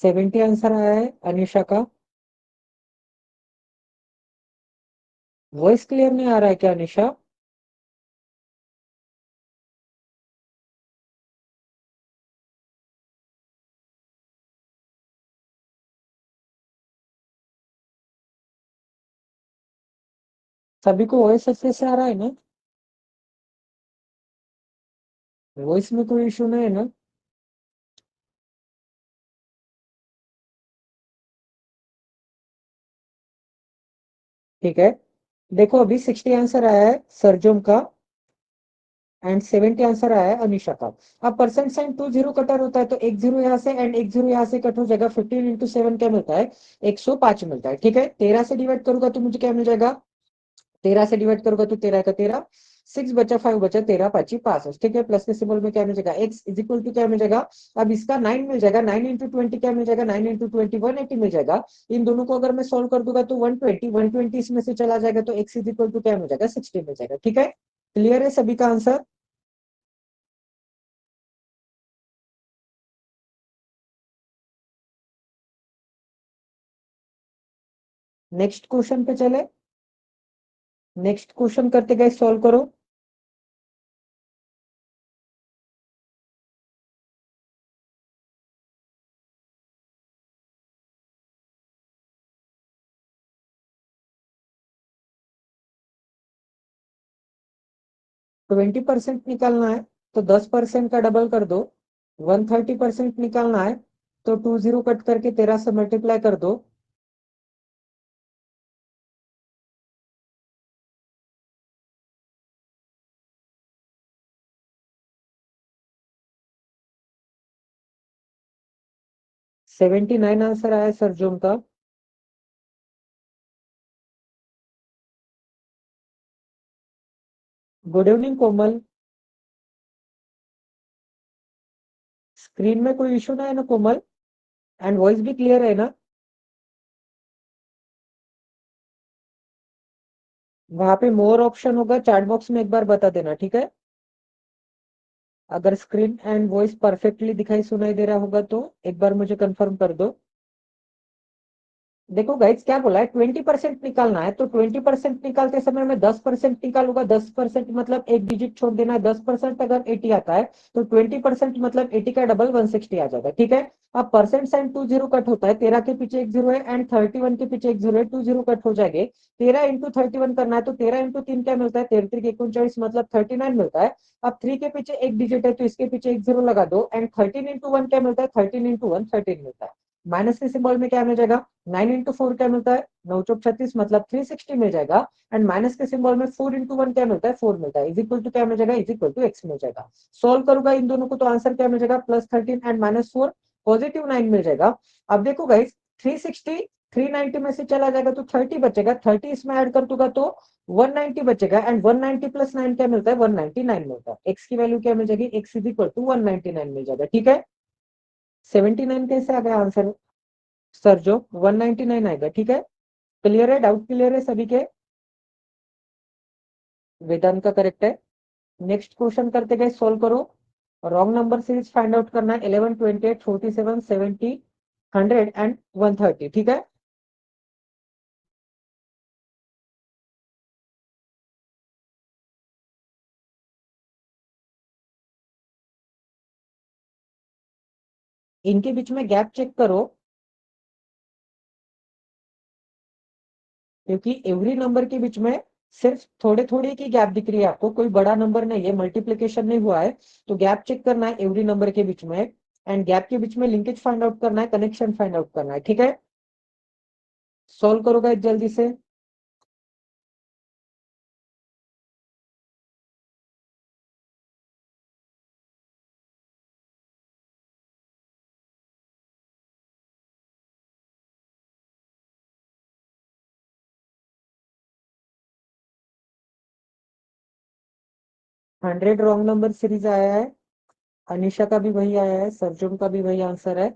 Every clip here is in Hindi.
70 आंसर आया है अनिशा का। वॉइस क्लियर नहीं आ रहा है क्या अनिशा? सभी को वॉइस अच्छे से आ रहा है ना? वॉइस में कोई इशू नहीं है ना? ठीक है, देखो अभी 60 आंसर आया है सरजुम का एंड 70 आंसर आया है अनिशा का। अब परसेंट साइन 20 कटर होता है तो एक जीरो यहाँ से एंड एक जीरो यहाँ से कट हो जाएगा। 15 इंटू 7 क्या मिलता है? 105 मिलता है। ठीक है, 13 से डिवाइड करूंगा तो मुझे क्या मिल जाएगा? 13 से डिवाइड करूंगा तो 13 का 13, 6 बचा 5 बचा 13 5 5। ठीक है, प्लस के सिंबल में क्या मिल जाएगा? एक्स इज इक्वल टू क्या मिल जाएगा? अब इसका 9 मिल जाएगा। 9 इंटू 20 क्या मिल जाएगा? 9 इंटू 20 180 मिल जाएगा। इन दोनों को अगर मैं सोल्व कर दूंगा तो 120 इसमें से चला जाएगा तो एक्स इज इक्वल टू क्या मिल जाएगा? 60 मिल जाएगा। ठीक है, क्लियर है सभी का आंसर? नेक्स्ट क्वेश्चन पे चले। नेक्स्ट क्वेश्चन करते गए सॉल्व करो। तो 20% निकालना है तो 10% का डबल कर दो। 130% निकालना है तो 20 कट करके 13 से मल्टीप्लाई कर दो। सेवेंटी नाइन आंसर आया सरजूम का। गुड इवनिंग कोमल। स्क्रीन में कोई इशू ना है ना कोमल? एंड वॉइस भी क्लियर है ना? वहां पे मोर ऑप्शन होगा, चैट बॉक्स में एक बार बता देना, ठीक है? अगर स्क्रीन एंड वॉइस परफेक्टली दिखाई सुनाई दे रहा होगा तो एक बार मुझे कंफर्म कर दो। देखो गाइस क्या बोला है, 20% निकालना है तो 20% निकालते समय में 10% निकालूंगा। 10% मतलब एक डिजिट छोड़ देना है। 10% अगर 80 आता है तो 20% मतलब 80 का डबल 160 आ जाएगा। ठीक है, अब परसेंट साइन 20 कट होता है। 13 के पीछे एक जीरो है एंड 31 के पीछे एक जीरो है। 20 कट हो जाएंगे। 13 इंटू 31 करना है तो 13 इंटू 3 क्या मिलता है? 33 39 मतलब 39 मिलता है। अब 3 के पीछे एक डिजिट है तो इसके पीछे एक जीरो लगा दो एंड 13 इंटू 1 क्या मिलता है? 13 इंटू 1 13 मिलता है। माइनस के सिंबल में क्या मिल जाएगा? 9 इंटू 4 क्या मिलता है? 9 चौक 36 मतलब 360 मिल जाएगा। एंड माइनस के सिंबल में 4 इंटू 1 क्या मिलता है? 4 मिलता है। इज इक्वल टू क्या मिल जाएगा? इज इक्वल टू एक्स मिल जाएगा। सोल्व करूंगा इन दोनों को तो आंसर क्या मिल जाएगा? +13 एंड -4 +9 मिल जाएगा। अब देखो गाइस, 360 390 में से चला जाएगा तो 30 बचेगा। 30 इसमें ऐड कर दूंगा तो 190 बचेगा एंड 190 प्लस 9 क्या मिलता है? 199 मिलता है। एक्स की वैल्यू क्या मिल जाएगी? एक्स इज इक्वल टू 199 मिल जाएगा। ठीक है, 79 कैसे आ गया आंसर सर? जो 199 आएगा। ठीक है, क्लियर है? डाउट क्लियर है सभी के? वेदांत का करेक्ट है। नेक्स्ट क्वेश्चन करते गए सोल्व करो। Wrong number series find out करना है। 11 28 47 70 100 एंड 130। ठीक है, इनके बीच में गैप चेक करो क्योंकि एवरी नंबर के बीच में सिर्फ थोड़े थोड़े की गैप दिख रही है आपको, कोई बड़ा नंबर नहीं है, मल्टीप्लीकेशन नहीं हुआ है। तो गैप चेक करना है एवरी नंबर के बीच में एंड गैप के बीच में लिंकेज फाइंड आउट करना है, कनेक्शन फाइंड आउट करना है। ठीक है, सोल्व करोगे जल्दी से। 100 रॉन्ग नंबर सीरीज आया है। अनिशा का भी वही आया है, सरजुम का भी वही आंसर है।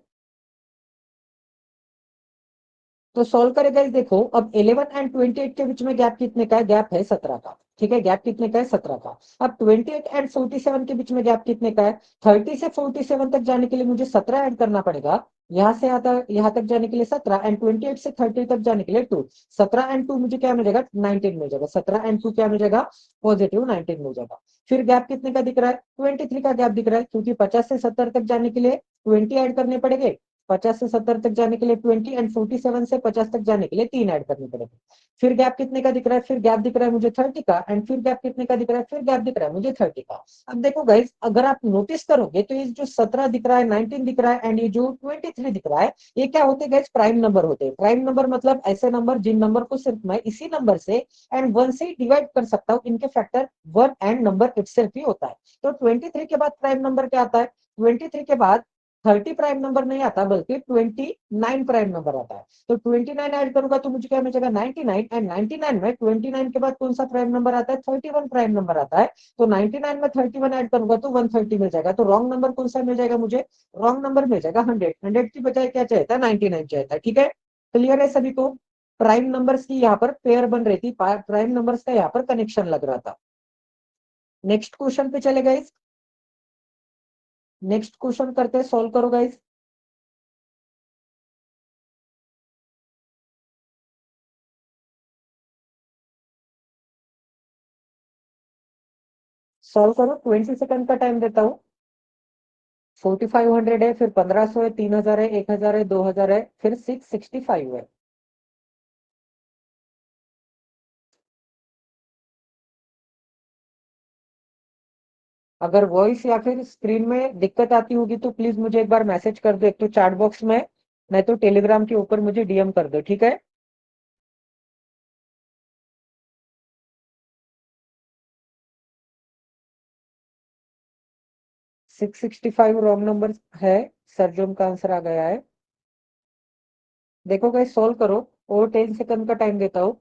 तो सॉल्व करेगा, देखो अब 11 एंड 28 के बीच में गैप कितने का है? गैप है 17 का। ठीक है, गैप कितने का है, 17 का। अब 28 एंड 47 के बीच में गैप कितने का है, 30 से 47 तक जाने के लिए मुझे 17 ऐड करना पड़ेगा, यहाँ से यहाँ तक जाने के लिए 17 एंड 28 से 30 तक जाने के लिए 2, 17 एंड 2 मुझे क्या मिल जाएगा, 19 मिल जाएगा, 17 एंड 2 क्या मिल जाएगा, पॉजिटिव 19 मिल जाएगा। फिर गैप कितने का दिख रहा है, 23 का गैप दिख रहा है, क्योंकि 50 से 70 तक जाने के लिए 20 ऐड करने पड़ेंगे, 50 से 70 तक जाने के लिए 20 एंड 47 से 50 तक जाने के लिए 3 ऐड करने पड़ेंगे। फिर गैप कितने का दिख रहा है, फिर गैप दिख रहा है मुझे 30 का एंड फिर गैप कितने का दिख रहा है, फिर गैप दिख रहा है मुझे 30 का। अब देखो गाइस, अगर आप नोटिस करोगे तो ये जो 17 दिख रहा है, 19 दिख रहा है एंड ये जो 23 दिख रहा है, ये क्या होते हैं गाइस, प्राइम नंबर होते हैं। प्राइम नंबर मतलब ऐसे नंबर जिन नंबर को सिर्फ मैं इसी नंबर से एंड 1 से डिवाइड कर सकता हूँ, इनके फैक्टर 1 एंड नंबर इटसेल्फ ही होता है। तो 23 के बाद प्राइम नंबर क्या आता है, 23 के बाद 30 प्राइम नंबर नहीं आता, बल्कि 29 प्राइम नंबर आता है। तो 29 ऐड करूंगा तो मुझे क्या मिल जाएगा, 99 एंड 99 में 29 के बाद कौन सा प्राइम नंबर आता है, 31 प्राइम नंबर आता है। तो 99 में 31 ऐड करूंगा तो 130 मिल जाएगा। तो रॉन्ग नंबर कौन सा मिल जाएगा मुझे, रॉन्ग नंबर मिल जाएगा 100, 100 की बजाय क्या चाहता है, 99 चाहता है। ठीक है, क्लियर है सभी को। प्राइम नंबर्स की यहाँ पर पेयर बन रही थी, प्राइम नंबर्स का यहाँ पर कनेक्शन लग रहा था। नेक्स्ट क्वेश्चन पे चले गाइस, नेक्स्ट क्वेश्चन करते हैं, सॉल्व करो गाइस। सॉल्व करो, 20 सेकंड का टाइम देता हूँ। 4500 है, फिर 1500 है, 3000 है, 1000 है, 2000 है, फिर 665 है। अगर वॉइस या फिर स्क्रीन में दिक्कत आती होगी तो प्लीज मुझे एक बार मैसेज कर दो, एक तो चैट बॉक्स में, नहीं तो टेलीग्राम के ऊपर मुझे डीएम कर दो, ठीक है। 665 रॉन्ग नंबर है, सरजोम का आंसर आ गया है। देखो गाइस, सॉल्व करो, और 10 सेकंड का टाइम देता हूँ।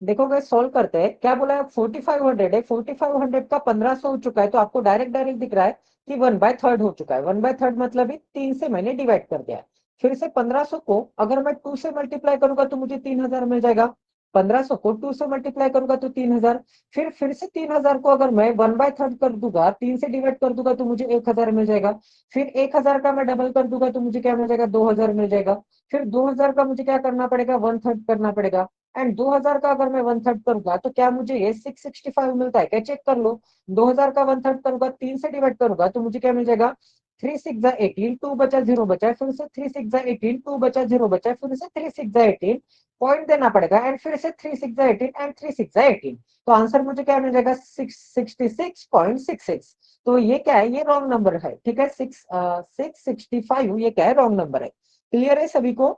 देखो गाइस, सॉल्व करते हैं, क्या बोला है, 4500 है, 4500 का 1500 हो चुका है, तो आपको डायरेक्ट डायरेक्ट दिख रहा है कि 1/3 हो चुका है। 1/3 मतलब ही 3 से मैंने डिवाइड कर दिया है। फिर से 1500 को अगर मैं 2 से मल्टीप्लाई करूंगा तो मुझे 3000 मिल जाएगा। 1500 को 2 से मल्टीप्लाई करूंगा तो 3000। फिर से 3000 को अगर मैं 1/3 कर दूंगा, 3 से डिवाइड कर दूंगा तो मुझे 1000 मिल जाएगा। फिर 1000 का मैं डबल कर दूंगा तो मुझे क्या मिल जाएगा, 2000 मिल जाएगा। फिर 2000 का मुझे क्या करना पड़ेगा, 1/3 करना पड़ेगा। एंड 2000 का अगर मैं 1/3 करूंगा तो क्या मुझे ये 665 मिलता है क्या, चेक कर लो। 2000 का 1/3 करूंगा, 3 से डिवाइड करूंगा तो मुझे क्या मिल जाएगा, 3 6 18, 2 बचा 0 बचा, फिर से 3 6 18, 2 बचा 0 बचा, फिर से 3 6 18, पॉइंट देना पड़ेगा एंड फिर से 3 6 18 एंड 3 6 18। तो आंसर मुझे क्या मिल जाएगा, 666.66। तो ये क्या है, ये रॉन्ग नंबर है, ठीक है। 665 ये क्या है, रॉन्ग नंबर है। क्लियर है सभी को,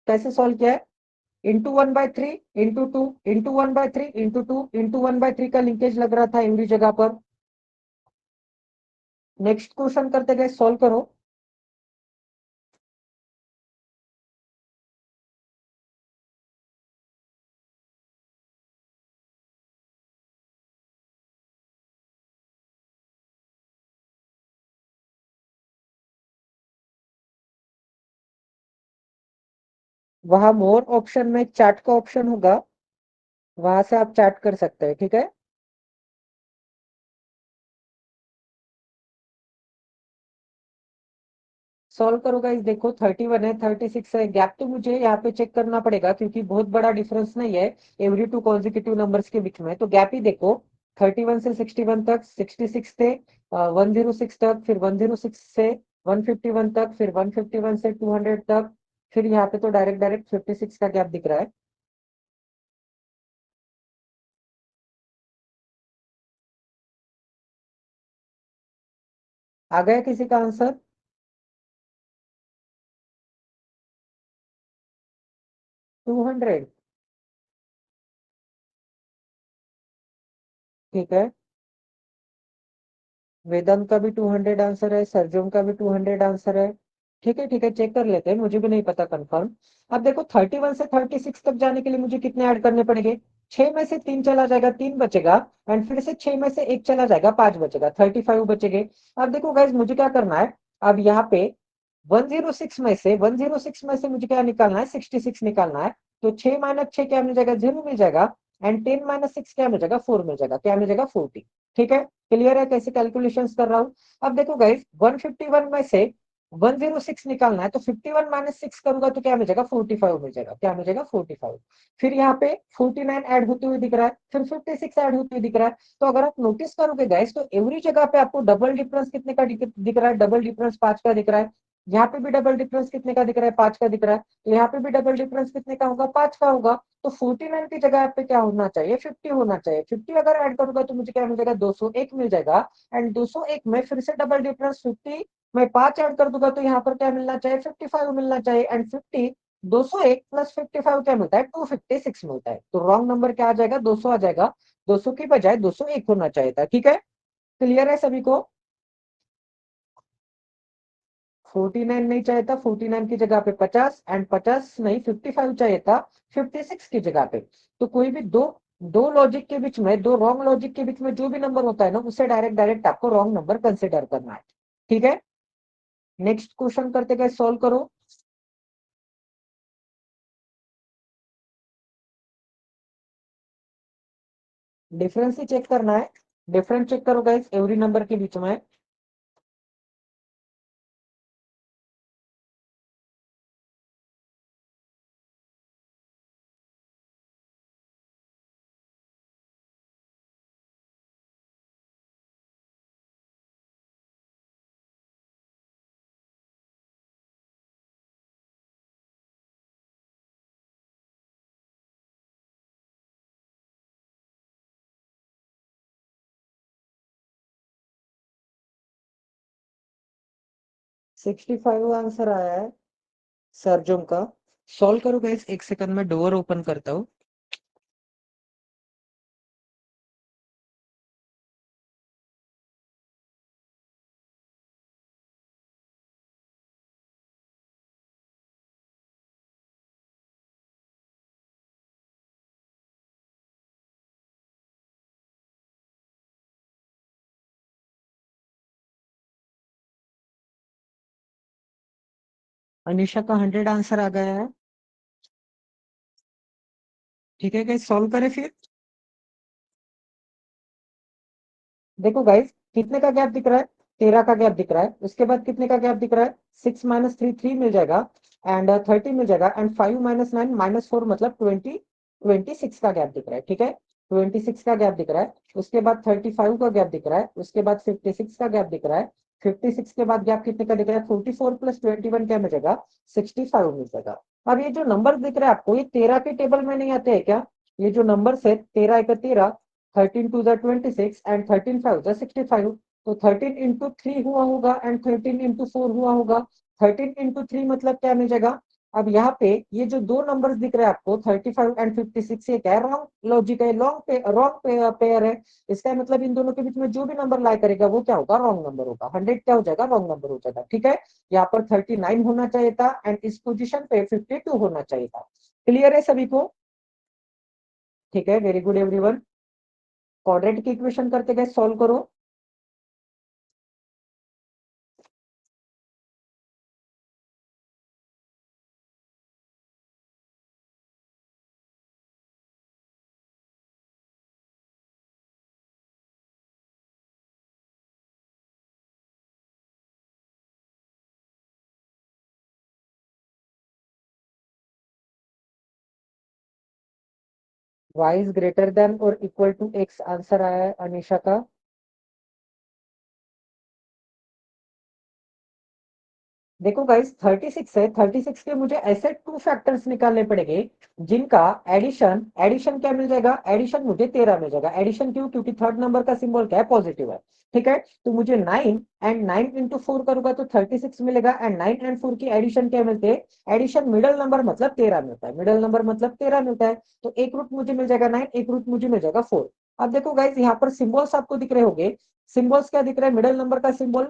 कैसे सॉल्व किया है, into 1/3 into 2 into 1/3 into 2 into 1/3 का लिंकेज लग रहा था एवरी जगह पर। नेक्स्ट क्वेश्चन करते गए, सॉल्व करो। वहां मोर ऑप्शन में चैट का ऑप्शन होगा, वहां से आप चैट कर सकते हैं, ठीक है। सॉल्व करो गाइस, देखो 31 है, 36 है, गैप तो मुझे यहाँ पे चेक करना पड़ेगा क्योंकि बहुत बड़ा डिफरेंस नहीं है एवरी टू कॉन्जिक्यूटिव नंबर्स के बीच में। तो गैप ही देखो, 31 से 61 तक 66 थे, 106 तक, फिर 106 से 151 तक, फिर 151 से 200 तक, फिर यहाँ पे तो डायरेक्ट डायरेक्ट 56 का गैप दिख रहा है। आ गया किसी का आंसर, 200, ठीक है। वेदांत का भी 200 आंसर है, सरजोम का भी 200 आंसर है, ठीक है, चेक कर लेते हैं, मुझे भी नहीं पता कंफर्म। अब देखो 31 से 36 तक जाने के लिए मुझे कितने ऐड करने पड़ेंगे? 6 में से 3 चला जाएगा, 3 बचेगा। एंड फिर से 6 में से 1 चला जाएगा, 5 बचेगा, 35 बचेंगे। अब देखो गाइज मुझे क्या करना है, अब यहाँ पे 106 में से मुझे क्या निकालना है, 66 निकालना है। तो 6 माइनस 6 क्या मिल जाएगा, 0 मिल जाएगा। एंड 10 माइनस 6 क्या मिल जाएगा, 4 मिल जाएगा, क्या मिल जाएगा, 40। ठीक है, क्लियर है कैसे कैलकुलेशंस कर रहा हूँ। अब देखो गाइज 151 में से 106 निकालना है, तो 51 माइनस 6 करूंगा तो क्या मिल जाएगा, 45 मिल जाएगा, क्या मिल जाएगा, 45। फिर यहाँ पे 49 ऐड होते हुए दिख रहा है, फिर 56 ऐड होते हुए दिख रहा है। तो अगर आप नोटिस करोगे गाइस, तो एवरी जगह पे आपको डबल डिफरेंस कितने का दिख रहा है, डबल डिफरेंस 5 का दिख रहा है। यहाँ पे भी डबल डिफरेंस कितने का दिख रहा है, 5 का दिख रहा है। तो यहाँ पे भी डबल डिफरेंस कितने का होगा, 5 का होगा। तो 49 की जगह पे क्या होना चाहिए, 50 होना चाहिए। 50 अगर ऐड करूंगा तो मुझे क्या मिल जाएगा, 201 मिल जाएगा। एंड 201 में फिर से डबल डिफरेंस 50 मैं 5 ऐड कर दूंगा तो यहाँ पर क्या मिलना चाहिए, 55 मिलना चाहिए। एंड 50 201 प्लस 55 क्या मिलता है, 256 मिलता है। तो रॉन्ग नंबर क्या आ जाएगा, 200 आ जाएगा। 200 की बजाय 201 होना चाहिए था। ठीक है, क्लियर है सभी को। 49 नहीं चाहिए था, 49 की जगह पे 50, एंड 50 नहीं 55 चाहिए था 56 की जगह पे। तो कोई भी दो दो लॉजिक के बीच में, दो रॉन्ग लॉजिक के बीच में जो भी नंबर होता है ना, उससे डायरेक्ट डायरेक्ट आपको रॉन्ग नंबर कंसिडर करना है। ठीक है, नेक्स्ट क्वेश्चन करते गए, सॉल्व करो। डिफरेंस ही चेक करना है, डिफरेंस चेक करो गाइस एवरी नंबर के बीच में। सिक्सटी फाइव आंसर आया है सरजुम का। सॉल्व करो गाइस, एक सेकंड में डोर ओपन करता हूँ। अनिशा का 100 आंसर आ गया है। ठीक है गाइस, सॉल्व करें फिर। देखो गाइस कितने का गैप दिख रहा है, 13 का गैप दिख रहा है। उसके बाद कितने का गैप दिख रहा है, 6 माइनस 3 3 मिल जाएगा। एंड 30 मिल जाएगा। एंड 5 माइनस 9 माइनस 4 मतलब 26 का गैप दिख रहा है। ठीक है, 26 का गैप दिख रहा है। उसके बाद 35 का गैप दिख रहा है। उसके बाद 56 का गैप दिख रहा है। 56 के बाद गैप कितने का दिख रहा है, 44 प्लस 21 क्या मिल जाएगा, 65 मिल जाएगा। अब ये जो नंबर दिख रहा है आपको, ये 13 के टेबल में नहीं आते हैं क्या? ये जो नंबर है 13 एक 13, 13 two the 26 and 13 five the 65। तो 13 इंटू 3 हुआ होगा एंड 13 इंटू 4 हुआ होगा। 13 इंटू 3 मतलब क्या मिल जाएगा। अब यहाँ पे ये जो दो नंबर्स दिख रहे हैं आपको 35 एंड 56, ये क्या है, रॉन्ग लॉजिक है, रॉन्ग पेयर है। इसका मतलब इन दोनों के बीच में जो भी नंबर लाई करेगा वो क्या होगा, रॉन्ग नंबर होगा। 100 क्या हो जाएगा, रॉन्ग नंबर हो जाएगा। ठीक है, यहाँ पर 39 होना चाहिए था एंड इस पोजिशन पे 52 होना चाहिए था। क्लियर है सभी को। ठीक है, very good everyone. Quadratic equation करते गए, सॉल्व करो। y इज ग्रेटर देन और इक्वल टू x आंसर आया है अनिशा का। देखो गाइस 36 है, 36 के मुझे ऐसे टू फैक्टर्स निकालने पड़ेंगे जिनका एडिशन एडिशन क्या मिल जाएगा, एडिशन मुझे 13 मिल जाएगा। एडिशन क्यों, क्योंकि थर्ड नंबर का सिंबल क्या है, पॉजिटिव है। ठीक है, तो मुझे 9 एंड 9 इंटू 4 करूंगा तो 36 मिलेगा। एंड 9 एंड 4 की एडिशन क्या मिलते हैं, एडिशन मिडल नंबर मतलब 13 मिलता है, मिडल नंबर मतलब 13 मिलता है। तो एक रूट मुझे मिल जाएगा 9, एक रूट मुझे मिल जाएगा 4। अब देखो गाइज यहाँ पर सिंबल्स आपको दिख रहे होंगे, सिंबल्स क्या दिख रहा है, मिडिल नंबर का सिंबल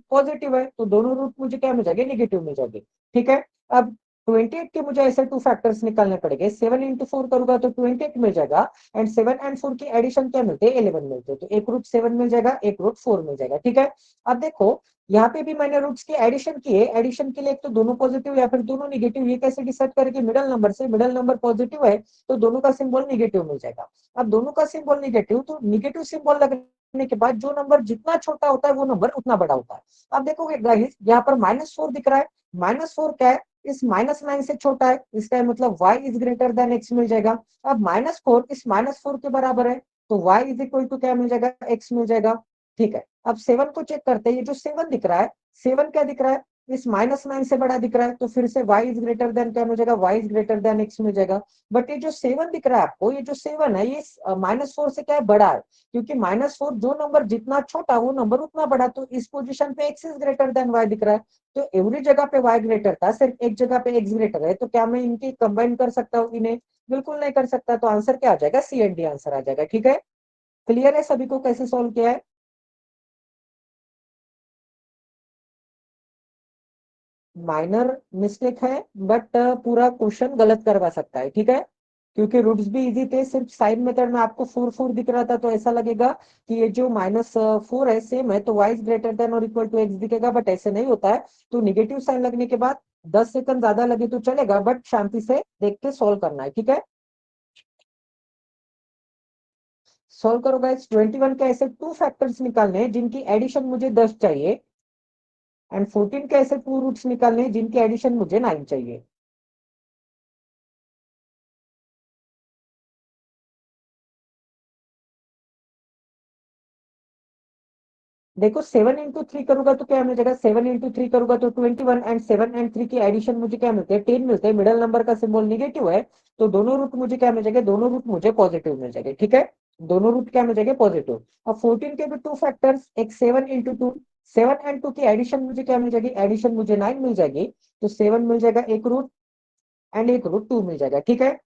पॉजिटिव है, तो दोनों रूट मुझे क्या मिल जाएंगे, निगेटिव मिल जाएंगे। ठीक है, अब 28 के मुझे ऐसे टू फैक्टर्स निकालने पड़ेंगे, 7 इंटू 4 करूंगा तो 28 मिल जाएगा, एंड 7 एंड 4 की एडिशन क्या मिलते हैं, 11 मिलते हैं, तो एक रूट 7 मिल जाएगा, एक रूट 4 मिल जाएगा। ठीक है, अब देखो यहाँ पे भी मैंने रूट्स की एडिशन की है, एडिशन के लिए एक तो दोनों पॉजिटिव या फिर दोनों निगेटिव, ये कैसे डिसाइड करेंगे, मिडिल नंबर से, मिडिल नंबर पॉजिटिव है तो दोनों का सिंबल निगेटिव मिल जाएगा। अब दोनों का सिंबल निगेटिव, तो निगेटिव सिंबल लगने के बाद जो नंबर जितना छोटा होता है वो नंबर उतना बड़ा होता है। अब देखोगे गाइस यहाँ पर -4 दिख रहा है, -4 क्या है, इस -9 से छोटा है, इसका मतलब y is greater than x मिल जाएगा। अब -4 इस -4 के बराबर है, तो y इज इक्वल टू क्या मिल जाएगा, x मिल जाएगा। ठीक है, अब 7 को चेक करते हैं, ये जो 7 दिख रहा है, 7 क्या दिख रहा है, इस -9 से बड़ा दिख रहा है, तो फिर से y इज ग्रेटर देन क्या मिल जाएगा, y is greater than x मिल जाएगा। बट ये जो 7 दिख रहा है आपको, ये जो 7 है, ये -4 से क्या है, बड़ा है, क्योंकि -4 जो नंबर जितना छोटा वो नंबर उतना बड़ा, तो इस पोजीशन पे x is greater than y दिख रहा है, तो एवरी जगह पे y ग्रेटर था, सिर्फ एक जगह पे x ग्रेटर है, तो क्या मैं इनकी कंबाइन कर सकता हूँ इन्हें, बिल्कुल नहीं कर सकता, तो आंसर क्या आ जाएगा, सी एंड डी आंसर आ जाएगा। ठीक है, क्लियर है सभी को कैसे सॉल्व किया है। माइनर मिस्टेक है, बट पूरा क्वेश्चन गलत करवा सकता है। ठीक है, क्योंकि रूट्स भी इजी थे, सिर्फ साइन मेथड में आपको 4 4 दिख रहा था, तो ऐसा लगेगा कि ये जो -4 है सेम है, तो y इज ग्रेटर देन और इक्वल टू x दिखेगा, बट ऐसे नहीं होता है। तो निगेटिव साइन लगने के बाद 10 सेकंड ज्यादा लगे तो चलेगा, बट शांति से देख के सोल्व करना है। ठीक है, सोल्व करो गाइस। 21 के ऐसे टू फैक्टर्स निकालने हैं जिनकी एडिशन मुझे 10 चाहिए, एंड 14 के ऐसे टू रूट्स निकालने हैं जिनकी एडिशन मुझे 9 चाहिए। देखो 7 इंटू 3 करूंगा तो क्या मिल जाएगा, 7 इंटू 3 करूंगा तो 21, एंड 7 एंड 3 की एडिशन मुझे क्या मिलते हैं, 10 मिलते हैं, मिडिल नंबर का सिंबल निगेटिव है, तो दोनों रूट मुझे क्या मिल जाएंगे, दोनों रूट मुझे पॉजिटिव मिल जाएंगे। ठीक है, दोनों रूट क्या मिल जाएंगे, पॉजिटिव। अब 14 के भी टू फैक्टर्स, एक 7 इंटू 2, 7 एंड 2 की एडिशन मुझे क्या मिल जाएगी, एडिशन मुझे 9 मिल जाएगी, तो 7 मिल जाएगा एक रूट, एंड एक रूट 2 मिल जाएगा। ठीक है,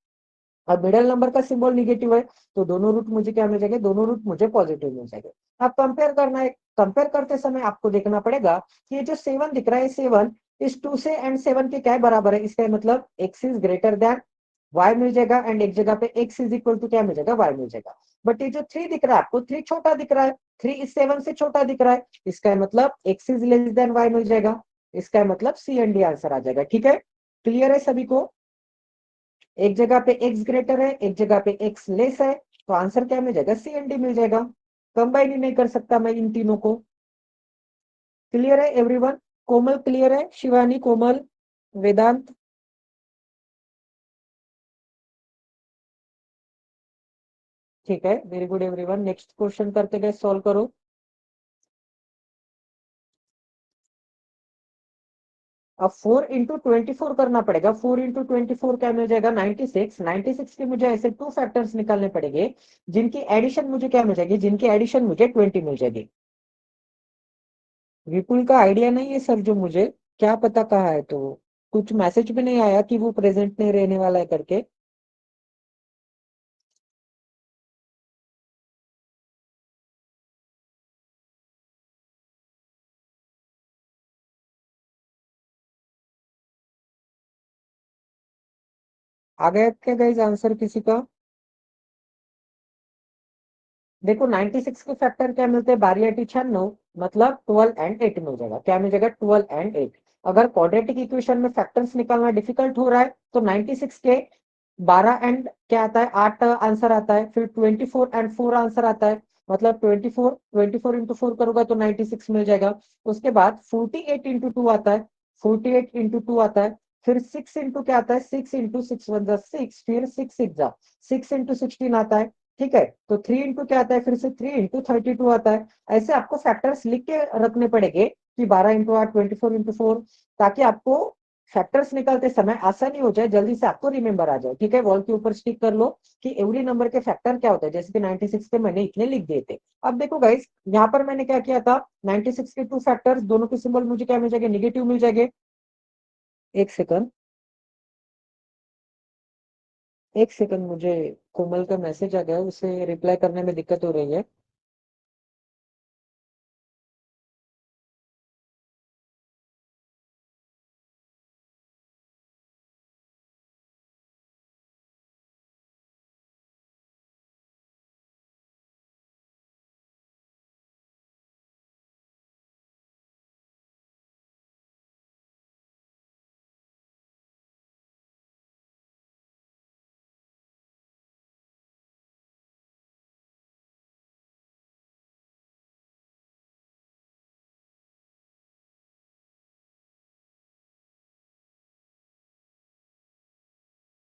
अब मिडिल नंबर का सिंबल निगेटिव है, तो दोनों रूट मुझे क्या मिल जाएंगे, दोनों रूट मुझे पॉजिटिव मिल जाएंगे। अब कंपेयर करना है, कंपेयर करते समय आपको देखना पड़ेगा कि ये जो 7 दिख रहा है, 7 इस 2 से एंड 7 के क्या बराबर है, इसका मतलब x is greater than y मिल जाएगा, एंड एक जगह पे x इज इक्वल टू क्या मिल जाएगा, y मिल जाएगा। बट ये जो 3 दिख रहा है आपको, 3 छोटा दिख रहा है, 3 इस 7 से छोटा दिख रहा है, इसका मतलब x is less than y मिल जाएगा, इसका मतलब सी एंड डी आंसर आ जाएगा। ठीक है, क्लियर है सभी को। एक जगह पे x ग्रेटर है, एक जगह पे x लेस है, तो आंसर क्या मिल जाएगा, सी एंड डी मिल जाएगा। कंबाइन ही नहीं कर सकता मैं इन तीनों को। क्लियर है एवरीवन। कोमल क्लियर है, शिवानी, कोमल, वेदांत। ठीक है, very good everyone, next question करते गए, सॉल्व करो। अब 4 इंटू 24 करना पड़ेगा, 4 इंटू 24 क्या मिल जाएगा, 96, 96 के मुझे ऐसे टू फैक्टर्स निकालने पड़ेंगे जिनकी एडिशन मुझे क्या मिल जाएगी, जिनकी एडिशन मुझे 20 मिल जाएगी। विपुल का आइडिया नहीं है सर, जो मुझे क्या पता कहाँ है, तो कुछ मैसेज भी नहीं आया कि वो प्रेजेंट नहीं रहने वाला है करके। आ गया क्या गाइस आंसर किसी का। देखो 96 के फैक्टर क्या मिलते हैं, 12 8 96, मतलब 12 एंड 8 मिल जाएगा, क्या मिल जाएगा, 12 एंड 8। अगर क्वाड्रेटिक इक्वेशन में फैक्टर्स निकालना डिफिकल्ट हो रहा है तो 96 के 12 एंड क्या आता है, 8 आंसर आता है, फिर 24 एंड 4 आंसर आता है, मतलब 24 इंटू 4 करूंगा तो 96 मिल जाएगा। उसके बाद 48 इंटू 2 आता है, 48 इंटू 2 आता है, फिर 6 इंटू क्या आता है, 6 इंटू 6 फिर 6 इंटू 16 आता है। ठीक है, तो 3 इंटू क्या आता है, फिर से 3 इंटू 32 आता है। ऐसे आपको फैक्टर्स लिख के रखने पड़ेंगे कि 12 इंटू 8, 24 इंटू 4, ताकि आपको फैक्टर्स निकालते समय आसानी हो जाए, जल्दी से आपको रिमेंबर आ जाए। ठीक है, वॉल के ऊपर स्टिक कर लो कि एवरी नंबर के फैक्टर क्या होता है, जैसे कि 96 के मैंने इतने लिख दिए थे। अब देखो गाइस, यहाँ पर मैंने क्या किया था, 96 के टू फैक्टर्स, दोनों के सिंबल मुझे क्या मिल जाएंगे, निगेटिव मिल जाएंगे। एक सेकंड, एक सेकंड, मुझे कोमल का मैसेज आ गया, उसे रिप्लाई करने में दिक्कत हो रही है।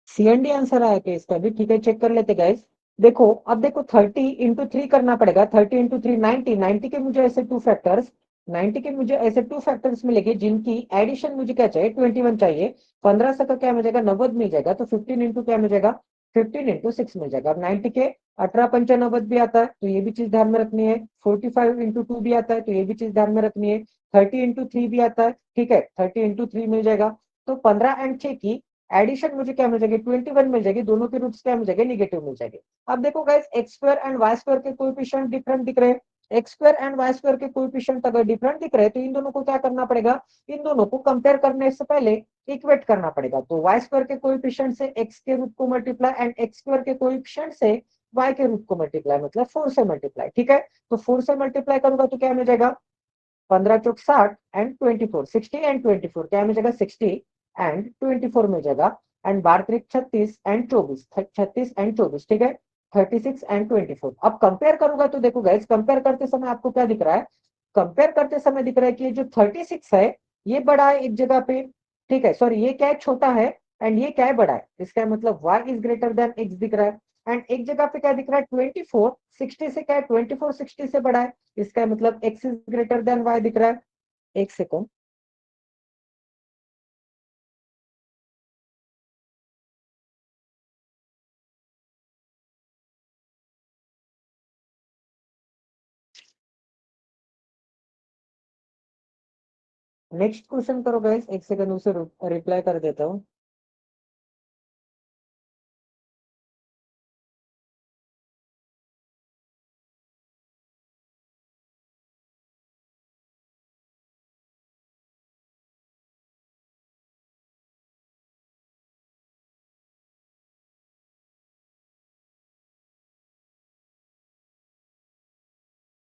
CND आंसर आया क्या इसका भी? ठीक है, चेक कर लेते गाइस। देखो, अब देखो 30 × 3 करना पड़ेगा। 30 × 3 90, 90 के मुझे ऐसे टू फैक्टर्स, 90 के मुझे ऐसे टू फैक्टर्स मिलेंगे जिनकी एडिशन मुझे क्या चाहिए, 21 चाहिए। 15 से का क्या मिल जाएगा, 90 मिल जाएगा। तो 15 इंटू क्या मिल जाएगा, 15 × 6 मिल जाएगा। अब 90 के 18×5 भी आता है, तो ये भी चीज ध्यान में रखनी है। 45 × 2 भी आता है, तो ये भी चीज ध्यान में रखनी है। 30 × 3 भी आता है, ठीक है, 30 × 3 मिल जाएगा। तो 15 और 6 की एडिशन मुझे क्या मिल जाएगी, 21 मिल जाएगी। दोनों के रूट्स क्या मिल जाएंगे, निगेटिव मिल जाएंगे। अब देखो guys, x square and y square के कोएफिशिएंट डिफरेंट दिख रहे हैं। X square and y square के कोएफिशिएंट अगर डिफरेंट दिख रहे हैं, तो इन दोनों को क्या करना पड़ेगा, इन दोनों को कंपेयर करने से पहले इक्वेट करना पड़ेगा। तो वाई स्क्वायर के कोएफिशिएंट से एक्स के रूट को मल्टीप्लाई एंड एक्स स्क्वायर के कोएफिशिएंट से वाई के रूट को मल्टीप्लाई, मतलब 4 से मल्टीप्लाई, ठीक है। तो 4 से मल्टीप्लाई करूंगा तो क्या मिल जाएगा, 15×4 = 60 एंड 24, 60 एंड 24 क्या मिल जाएगा, 60 एंड 24 मिल जाएगा। एंड 12×3 = 36 एंड 24, 36 एंड 24, ठीक है, 36 एंड 24। अब कंपेयर करूंगा तो देखो गाइस, कंपेयर करते समय आपको क्या दिख रहा है, कंपेयर करते समय दिख रहा है कि ये जो 36 है, ये बड़ा है एक जगह पे, ठीक है, सॉरी, ये क्या है, छोटा है। एंड ये क्या है, बड़ा है। इसका मतलब y > x दिख रहा है। एंड एक जगह पे क्या दिख रहा है, 24 60 से क्या है, 24 60 से बड़ा है। इसका मतलब x > y दिख रहा है। एक सेकंड, नेक्स्ट क्वेश्चन करो गाइस, एक सेकंड उसे रिप्लाई कर देता हूँ।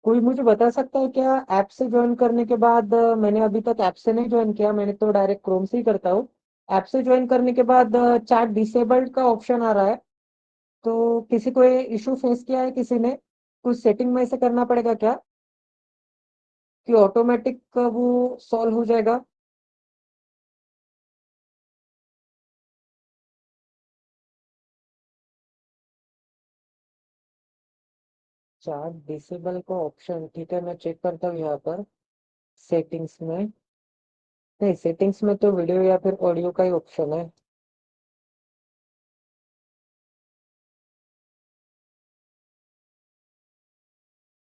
कोई मुझे बता सकता है क्या, ऐप से ज्वाइन करने के बाद मैंने अभी तक ऐप से नहीं ज्वाइन किया, मैंने तो डायरेक्ट क्रोम से ही करता हूँ। ऐप से ज्वाइन करने के बाद चैट डिसेबल्ड का ऑप्शन आ रहा है। तो किसी को ये इशू फेस किया है किसी ने, कुछ सेटिंग में से करना पड़ेगा क्या, कि ऑटोमेटिक वो सॉल्व हो जाएगा? चैट डिसेबल का ऑप्शन, ठीक है, मैं चेक करता हूँ यहाँ पर सेटिंग्स में। नहीं, सेटिंग्स में तो वीडियो या फिर ऑडियो का ही ऑप्शन है।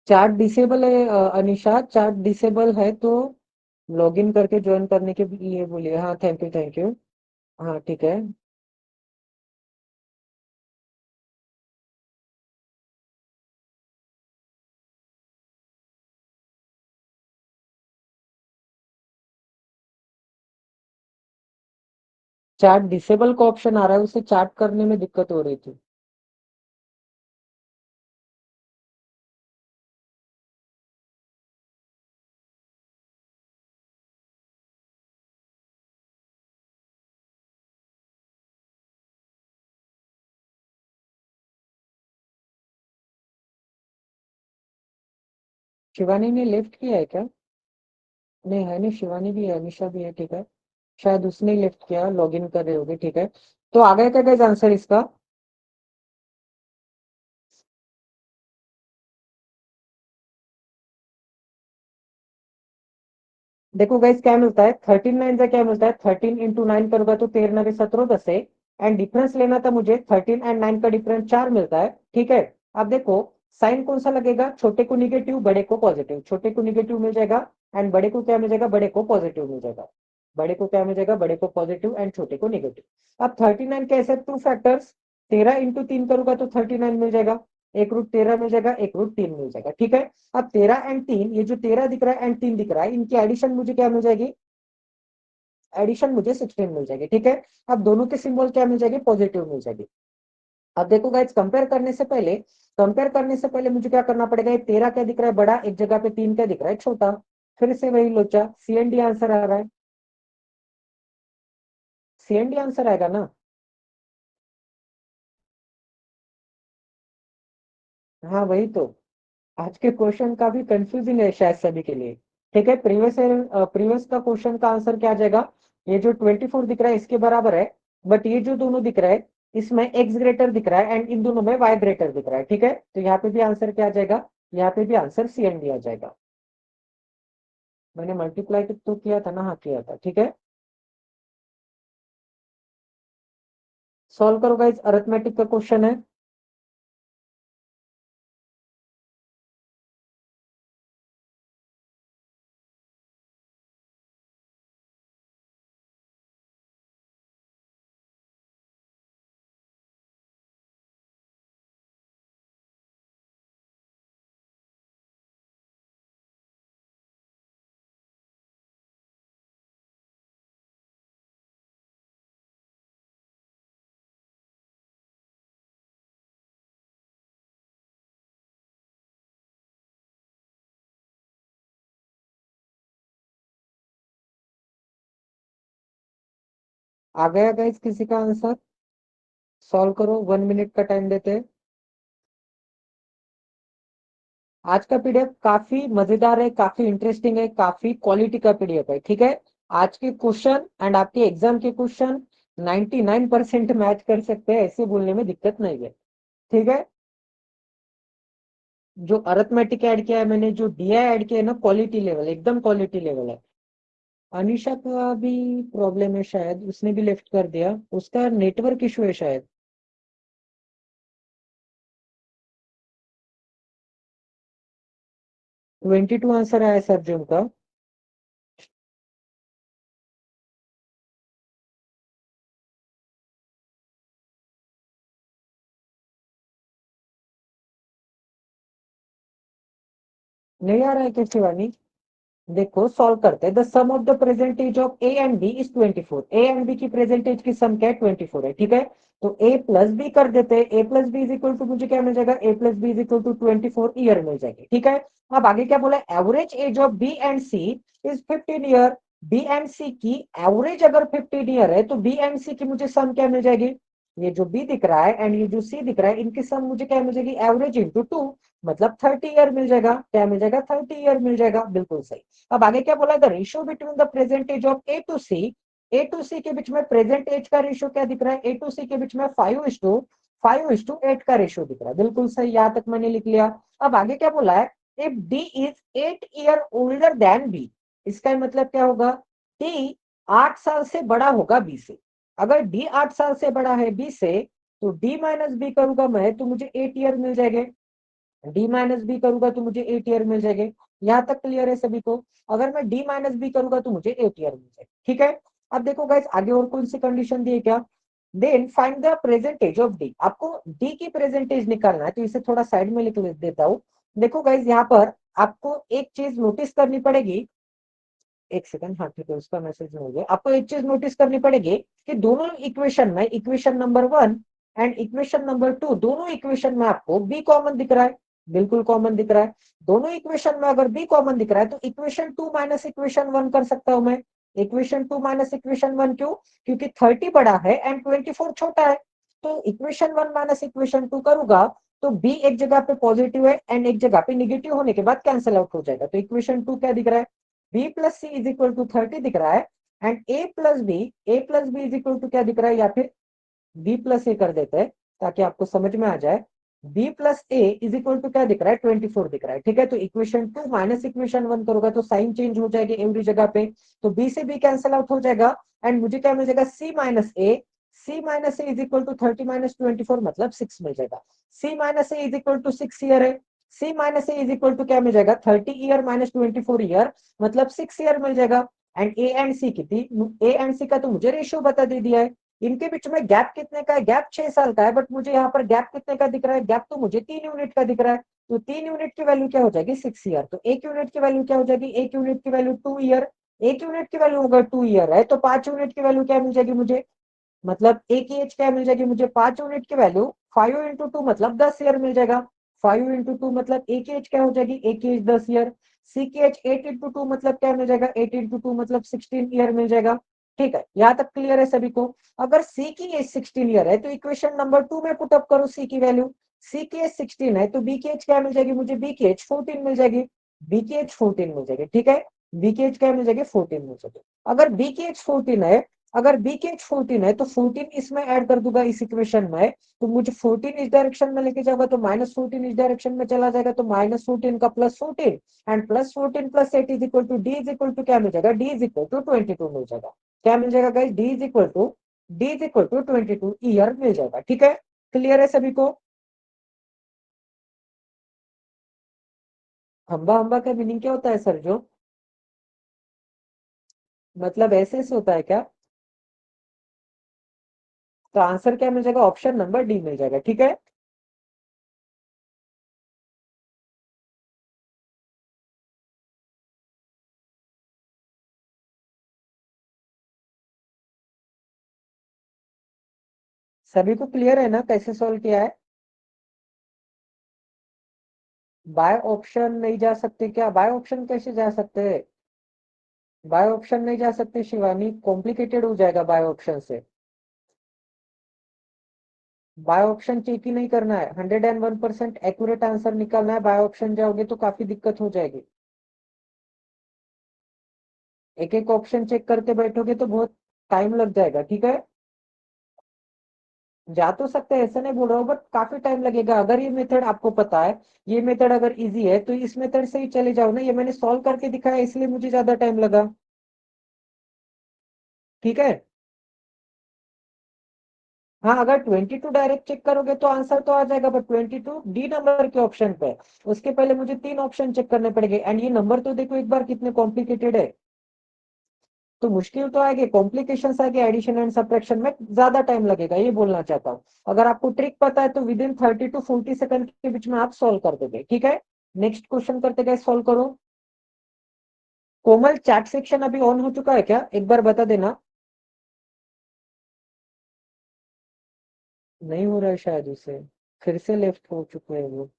चैट डिसेबल है अनिशा, चैट डिसेबल है तो लॉगिन करके ज्वाइन करने के लिए बोलिए। हाँ, थैंक यू, थैंक यू। हाँ, ठीक है। चैट डिसेबल का ऑप्शन आ रहा है, उसे चैट करने में दिक्कत हो रही थी। शिवानी ने लेफ्ट किया है क्या? नहीं है, नहीं, शिवानी भी है, अनिशा भी है, ठीक है। शायद उसने लेफ्ट किया, लॉगिन कर रहे होगे, ठीक है। तो आ गया क्या गाइस आंसर इसका? देखो गाइस, क्या मिलता है, 13 9 का क्या मिलता है, 13 × 9 करूंगा तो 13 9 17 10 है। एंड डिफरेंस लेना था मुझे, 13 एंड 9 का डिफरेंस 4 मिलता है, ठीक है। अब देखो, साइन कौन सा लगेगा, छोटे को निगेटिव, बड़े को पॉजिटिव। छोटे को निगेटिव मिल जाएगा एंड बड़े को क्या मिल जाएगा, बड़े को पॉजिटिव मिल जाएगा। बड़े को क्या मिल जाएगा, बड़े को पॉजिटिव एंड छोटे को निगेटिव। अब 39 कैसे टू फैक्टर्स, 13 इंटू 3 करूंगा तो 39 मिल जाएगा, एक रूट 13 मिल जाएगा, एक रूट 3 मिल जाएगा। ठीक है, अब 13 एंड 3, ये जो 13 दिख रहा है एंड 3 दिख रहा है, इनकी एडिशन मुझे क्या मिल जाएगी, एडिशन मुझे 16 मिल जाएगी। ठीक है, अब दोनों के सिंबल क्या मिल जाएगी, पॉजिटिव मिल जाएगी। अब देखो गाइस, कंपेयर करने से पहले मुझे क्या करना पड़ेगा, ये 13 क्या दिख रहा है बड़ा, एक जगह पे 3 क्या दिख रहा है छोटा, फिर से वही लोचा, सीएनडी आंसर आ रहा है, सीएनडी आंसर आएगा ना। हाँ वही तो, आज के क्वेश्चन का भी कंफ्यूजिंग है शायद सभी के लिए। ठीक है, प्रीवियस का क्वेश्चन का आंसर क्या आ जाएगा, ये जो 24 दिख रहा है इसके बराबर है, बट ये जो दोनों दिख रहा है इसमें एक्स ग्रेटर दिख रहा है एंड इन दोनों में वाई ग्रेटर दिख रहा है। ठीक है, तो यहाँ पे भी आंसर क्या आ जाएगा, यहाँ पे भी आंसर सीएनडी आ जाएगा। मैंने मल्टीप्लाई तो किया था ना, हाँ किया था। ठीक है, सॉल्व करो गाइस, अरिथमेटिक का क्वेश्चन है। आ गया गाइस किसी का आंसर, सॉल्व करो, 1 मिनट का टाइम देते हैं। आज का पीडीएफ काफी मजेदार है, काफी इंटरेस्टिंग है, काफी क्वालिटी का पीडीएफ है। ठीक है, आज के क्वेश्चन एंड आपके एग्जाम के क्वेश्चन 99% मैच कर सकते हैं, ऐसे बोलने में दिक्कत नहीं है। ठीक है, जो अरिथमेटिक ऐड किया है मैंने, जो डीआई ऐड किया है ना, क्वालिटी लेवल, एकदम क्वालिटी लेवल है। अनिशा का भी प्रॉब्लम है शायद, उसने भी लेफ्ट कर दिया, उसका नेटवर्क इशू है शायद। 22 आंसर आया सर जो उनका। नहीं आ रहा है क्या शिवानी, देखो सॉल्व करते हैं। The sum of the present age of A and B is 24, A and B की प्रेजेंटेज की सम क्या है, 24 है। ठीक है, तो ए प्लस बी कर देते हैं, A plus B is equal to मुझे क्या मिल जाएगा, A plus B is equal to 24 year मिल जाएगी। ठीक है, अब आगे क्या बोला, average age of B and C is 15 year. B and C की एवरेज अगर 15 ईयर है तो बी एंड सी की मुझे सम क्या मिल जाएगी, ये जो बी दिख रहा है एंड ये जो सी दिख रहा है, इनकी सम मुझे क्या मिल जाएगी, एवरेज इंटू 2, मतलब 30 ईयर मिल जाएगा। क्या मिल जाएगा, 30 ईयर मिल जाएगा, बिल्कुल सही। अब आगे क्या बोला, the ratio between the present age of A to C के बीच में प्रेजेंट एज का रेशियो क्या दिख रहा है, ए टू सी के बीच में 5:8 का रेशियो दिख रहा है, बिल्कुल सही, यहां तक मैंने लिख लिया। अब आगे क्या बोला है, if D is 8 year older than B, इसका मतलब क्या होगा, डी 8 साल से बड़ा होगा बी से। अगर डी 8 साल से बड़ा है बी से, तो डी माइनस बी करूंगा मैं तो मुझे 8 ईयर मिल जाएंगे, डी माइनस बी करूंगा तो मुझे 8 ईयर मिल जाएंगे। यहां तक क्लियर है सभी को, अगर मैं डी माइनस बी करूंगा तो मुझे 8 ईयर मिल जाएगा। ठीक है, अब देखो गाइस आगे और कौन सी कंडीशन दी है क्या, then find the present age of D, आपको डी की प्रेजेंटेज निकालना है, तो इसे थोड़ा साइड में लिख देता हूं। देखो गाइस यहाँ पर आपको एक चीज नोटिस करनी पड़ेगी, एक सेकंड, हाँ ठीक है, उसका मैसेज हो गया। आपको एक चीज नोटिस करनी पड़ेगी कि दोनों इक्वेशन में, equation number 1 and equation number 2, दोनों इक्वेशन में आपको बी कॉमन दिख रहा है, बिल्कुल कॉमन दिख रहा है। दोनों इक्वेशन में अगर बी कॉमन दिख रहा है तो इक्वेशन 2 माइनस इक्वेशन 1 कर सकता हूं मैं। इक्वेशन 2 माइनस इक्वेशन 1 क्यों, क्योंकि 30 बड़ा है एंड 24 छोटा है। तो इक्वेशन 1 माइनस इक्वेशन 2 करूंगा तो बी एक जगह पे पॉजिटिव है एंड एक जगह पे निगेटिव होने के बाद कैंसिल आउट हो जाएगा, तो इक्वेशन 2 क्या दिख रहा है, B plus C is equal to 30 दिख रहा है and A plus B is equal to क्या दिख रहा है, या फिर बी प्लस ए कर देते हैं ताकि आपको समझ में आ जाए। B plus A is equal to क्या दिख रहा है, 24 दिख रहा है। ठीक है, तो इक्वेशन 2 माइनस इक्वेशन 1 करोगा तो साइन चेंज हो जाएगी एवरी जगह पे, तो बी से बी कैंसिल आउट हो जाएगा एंड मुझे क्या मिल जाएगा, C minus A is equal to 30 minus 24 मतलब 6 मिल जाएगा। C minus A is equal to 6 year है, C minus A is equal to क्या मिल जाएगा, 30 ईयर माइनस 24 ईयर मतलब 6 ईयर मिल जाएगा। एंड ए एंड सी कितनी, ए एंड सी का तो मुझे रेशियो बता दे दिया है, इनके बीच में गैप कितने का है, गैप 6 साल का है, बट मुझे यहाँ पर गैप कितने का दिख रहा है, गैप तो मुझे 3 यूनिट का दिख रहा है। तो 3 यूनिट की वैल्यू क्या हो जाएगी, 6 ईयर। तो 1 यूनिट की वैल्यू क्या हो जाएगी, 1 यूनिट की वैल्यू 2 ईयर। 1 यूनिट की वैल्यू अगर 2 ईयर है तो 5 यूनिट की वैल्यू क्या मिल जाएगी मुझे, मतलब एक की एज क्या मिल जाएगी मुझे, 5 यूनिट की वैल्यू 5 इंटू 2 मतलब 10 ईयर मिल जाएगा। 5 इंटू 2 मतलब एक की एज क्या हो जाएगी, एक की एज 10 ईयर। सी की एज 8 इंटू 2 मतलब क्या मिल जाएगा, 8 इंटू 2 मतलब 16 ईयर मिल जाएगा। ठीक है, यहाँ तक क्लियर है सभी को। अगर सी की एज 16 ईयर है तो इक्वेशन नंबर 2 में पुटअप करो सी की वैल्यू। सी की एज 16 है तो बी की एज क्या मिल जाएगी मुझे, बी की एज 14 मिल जाएगी। बी की एज 14 मिल जाएगी, ठीक है। बी की एज क्या मिल जाएगी, 14 मिल जाएगी। अगर बी की एज 14 है, अगर बी की एज 14 है तो 14 इसमें ऐड कर दूंगा इस इक्वेशन में, तो मुझे 14 इस डायरेक्शन में लेके जाऊंगा तो -14 इस डायरेक्शन में चला जाएगा, तो -14 का +14 and +14 +8 is equal to D is equal to क्या मिल जाएगा, डी इज इक्वल टू 22 मिल जाएगा। क्या मिल जाएगा guys, D is equal to 22 year मिल जाएगा। ठीक है, क्लियर है सभी को। हम्बा हम्बा का मीनिंग क्या होता है सर जो, मतलब ऐसे ऐसे होता है क्या। तो आंसर क्या मिल जाएगा, ऑप्शन नंबर डी मिल जाएगा। ठीक है, सभी को क्लियर है ना कैसे सॉल्व किया है। बाय ऑप्शन नहीं जा सकते क्या, बाय ऑप्शन कैसे जा सकते हैं, बाय ऑप्शन नहीं जा सकते शिवानी, कॉम्प्लिकेटेड हो जाएगा बाय ऑप्शन से। बाय ऑप्शन चेक ही नहीं करना है, 101% एक्यूरेट आंसर निकालना है, बाय ऑप्शन जाओगे तो काफी दिक्कत हो जाएगी। एक एक ऑप्शन चेक करते बैठोगे तो बहुत टाइम लग जाएगा। ठीक है, जा तो सकते हैं, ऐसा नहीं बोल रहा हूँ, बट काफी टाइम लगेगा। अगर ये मेथड आपको पता है, ये मेथड अगर इजी है तो इस मेथड से ही चले जाओ ना, ये मैंने सॉल्व करके दिखाया इसलिए मुझे ज्यादा टाइम लगा। ठीक है, हाँ अगर 22 डायरेक्ट चेक करोगे तो आंसर तो आ जाएगा, बट 22 डी नंबर के ऑप्शन पे, उसके पहले मुझे 3 ऑप्शन चेक करने पड़ेंगे। एंड ये नंबर तो देखो एक बार कितने कॉम्प्लिकेटेड है, तो मुश्किल तो आएगी, कॉम्प्लिकेशन आएगी, एडिशन एंड सब्ट्रैक्शन में ज्यादा टाइम लगेगा, ये बोलना चाहता हूँ। अगर आपको ट्रिक पता है तो विद इन 30 to 40 सेकंड के बीच में आप सॉल्व कर दोगे। ठीक है, नेक्स्ट क्वेश्चन करते गए, सॉल्व करो। कोमल, चैट सेक्शन अभी ऑन हो चुका है क्या, एक बार बता देना। नहीं हो रहा है शायद उसे, फिर से लेफ्ट हो चुके हैं वो।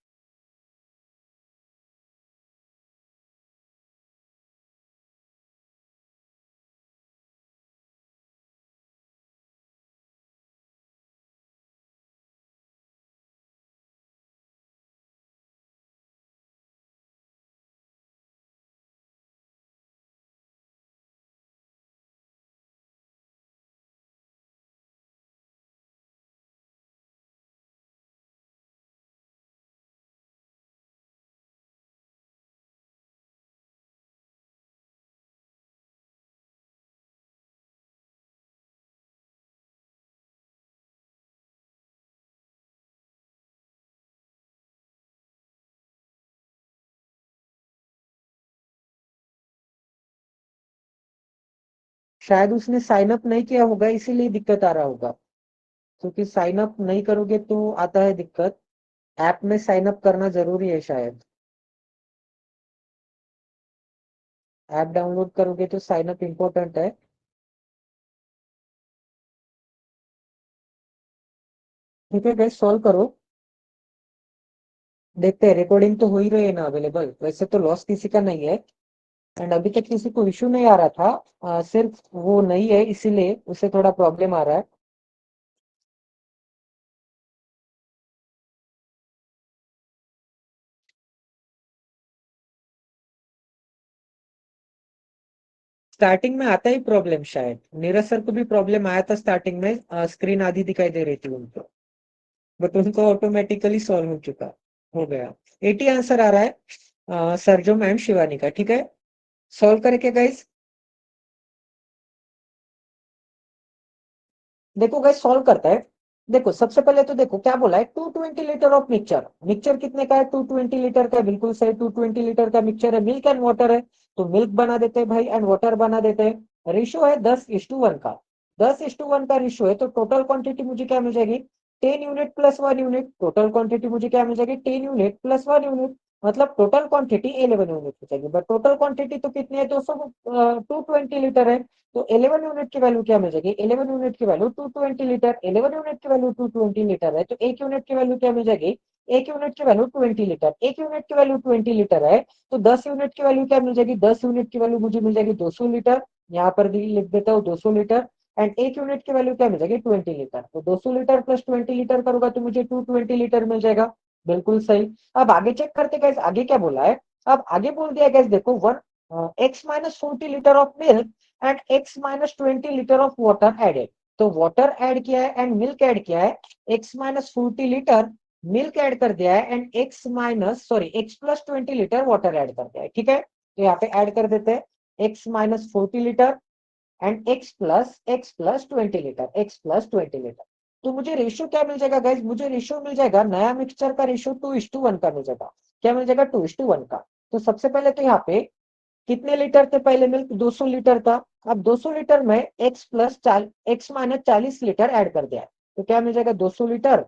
शायद उसने साइन अप नहीं किया होगा इसीलिए दिक्कत आ रहा होगा, क्योंकि साइन अप नहीं करोगे तो आता है दिक्कत। ऐप में साइन अप करना जरूरी है शायद, ऐप डाउनलोड करोगे तो साइन अप इम्पोर्टेंट है। ठीक है गाइस, सॉल्व करो, देखते हैं रिकॉर्डिंग तो हो ही रही है ना अवेलेबल, वैसे तो लॉस किसी का नहीं है। एंड अभी तक किसी को इशू नहीं आ रहा था, सिर्फ वो नहीं है इसीलिए उसे थोड़ा प्रॉब्लम आ रहा है। स्टार्टिंग में आता ही प्रॉब्लम, शायद नीरज सर को भी प्रॉब्लम आया था स्टार्टिंग में, स्क्रीन आधी दिखाई दे रही थी उनको, बट उनको ऑटोमेटिकली सॉल्व हो चुका, हो गया। 80 आंसर आ रहा है सरजम एंड शिवानी का। ठीक है, सॉल्व करके गाइस, देखो गाइस सॉल्व करता है। देखो सबसे पहले तो देखो क्या बोला है, 220 लीटर ऑफ मिक्सचर, मिक्सचर कितने का है, 220 लीटर का, बिल्कुल सही, 220 लीटर का मिक्सचर है, मिल्क एंड वाटर है, तो मिल्क बना देते हैं भाई एंड वाटर बना देते हैं। रेशियो है 10:1 का, 10:1 का रेशियो है, तो टोटल क्वांटिटी मुझे क्या मिल जाएगी, 10 unit plus 1 unit. Total quantity मुझे क्या मिल जाएगी, 10 यूनिट प्लस 1 यूनिट, मतलब टोटल क्वांटिटी 11 यूनिट हो जाएगी। बट टोटल क्वांटिटी तो कितनी है, 220 लीटर है। तो 11 यूनिट की वैल्यू क्या मिल जाएगी, 11 यूनिट की वैल्यू 220 लीटर। 11 यूनिट की वैल्यू 220 लीटर है, तो 1 यूनिट की वैल्यू क्या मिल जाएगी, 1 यूनिट की वैल्यू 20 लीटर। 1 यूनिट की वैल्यू 20 लीटर है, तो 10 यूनिट की वैल्यू क्या मिल जाएगी, 10 यूनिट की वैल्यू मुझे मिल जाएगी 200 लीटर। यहाँ पर भी लिख देता हूँ 200 लीटर। एंड 1 यूनिट की वैल्यू क्या मिल जाएगी, 20 लीटर। तो 200 लीटर प्लस 20 लीटर करूंगा तो मुझे 220 लीटर मिल जाएगा। बिल्कुल सही। अब आगे चेक करते गैस, आगे क्या बोला है। अब आगे बोल दिया गैस, देखो one x-40 litre of milk and x-20 litre of water added. तो वाटर ऐड किया है एंड मिल्क ऐड किया है। x-40 लीटर मिल्क ऐड कर दिया है and x+20 litre water add कर दिया है। ठीक है, तो यहाँ पे ऐड कर देते हैं x-40 litre and x+20 litre. तो मुझे रेशियो क्या मिल जाएगा गाइज, मुझे रेशियो मिल जाएगा नया मिक्सचर का रेशियो 2:1 का मिल जाएगा। क्या मिल जाएगा, 2:1 का। तो सबसे पहले तो यहाँ पे कितने लीटर थे, पहले मिल्क 200 लीटर था। अब 200 लीटर में x-40 लीटर ऐड कर दिया है, तो क्या मिल जाएगा, 200 लीटर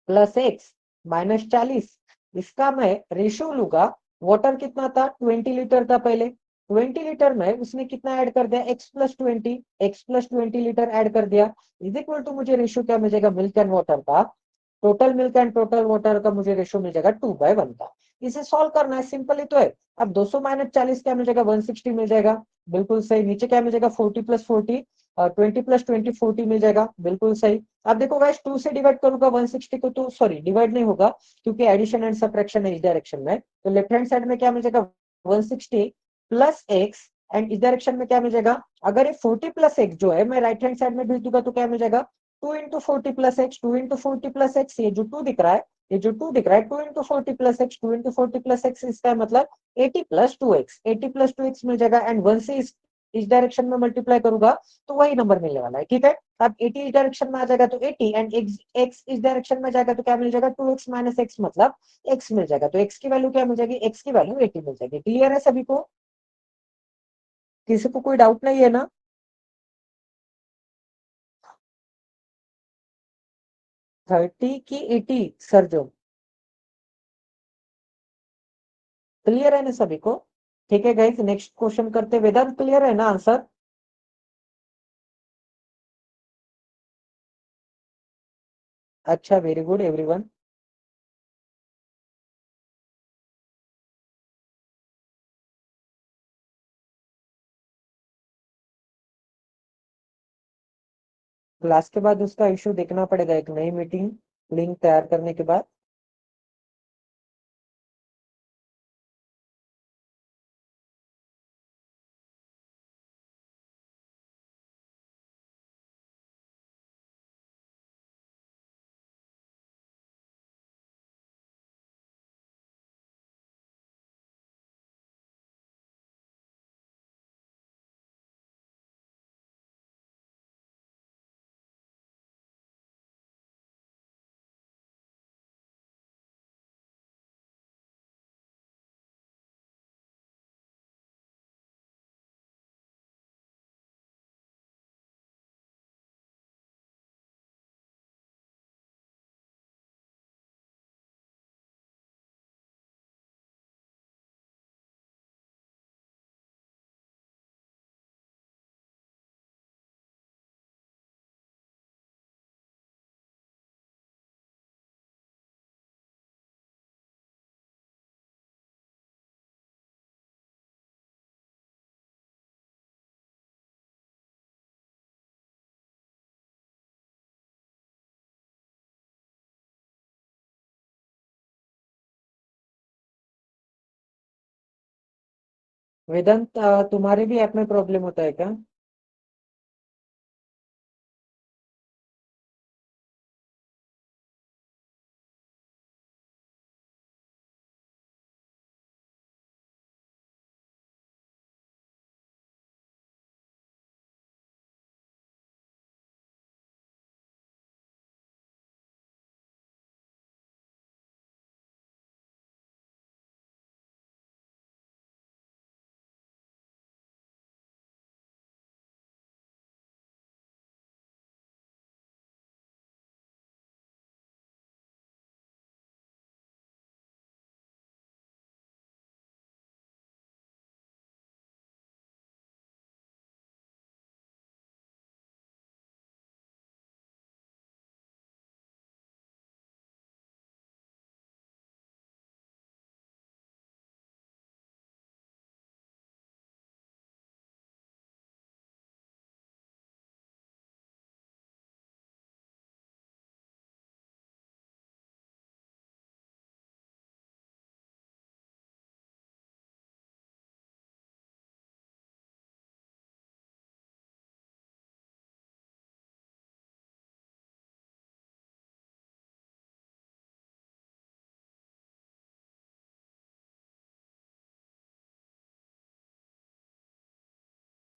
प्लस x-40। इसका मैं रेशियो लूंगा। वाटर कितना था, 20 लीटर था पहले। 20 लीटर में उसने कितना ऐड कर दिया, x+20 लीटर ऐड कर दिया। इज इक्वल टू मुझे रेशियो क्या मिल जाएगा, मिल्क एंड वाटर का। Total milk and total water का मुझे रेशियो मिल जाएगा 2/1 का। इसे सॉल्व करना है, सिंपल ही तो है। अब 200 - 40 क्या मिल जाएगा, 160 मिल जाएगा। बिल्कुल सही। नीचे क्या मिल जाएगा, 40+40, 20+20 40 मिल जाएगा। बिल्कुल सही। अब देखो गाइस, 2 से डिवाइड करूंगा 160 को, तो सॉरी डिवाइड नहीं होगा, क्योंकि एडिशन एंड सब्ट्रैक्शन है इस डायरेक्शन में। तो लेफ्ट हैंड साइड में क्या मिल जाएगा, 160 प्लस एक्स। एंड इस डायरेक्शन में क्या मिल जाएगा, अगर ये 40 प्लस एक्स जो है मैं राइट हैंड साइड में भेज दूंगा तो क्या मिल जाएगा, 2 × 40 + x, 2 × 40 + x। ये जो 2 दिख रहा है, ये जो 2 दिख रहा है, 2 × 40 + x, 2 × 40 + x, इसका मतलब 80+2x। 80+2x मिल जाएगा एंड 1 से इस डायरेक्शन में मल्टीप्लाई करूंगा तो वही नंबर मिलने वाला है। ठीक है, अब 80 इस डायरेक्शन में आ जाएगा तो 80 एंड x इस डायरेक्शन में जाएगा तो क्या मिल जाएगा, 2x - x, मतलब x मिल जाएगा। तो x की वैल्यू क्या मिल जाएगी, x की वैल्यू 80 मिल जाएगी। क्लियर है सभी को, किसी को कोई डाउट नहीं है ना। 30 की 80 सर जो, क्लियर है ना सभी को। ठीक है गाइस, नेक्स्ट क्वेश्चन करते। वेदांत क्लियर है ना आंसर। अच्छा, वेरी गुड एवरीवन। क्लास के बाद उसका इशू देखना पड़ेगा, एक नई मीटिंग लिंक तैयार करने के बाद। वेदांत, तुम्हारे भी ऐप में प्रॉब्लम होता है क्या।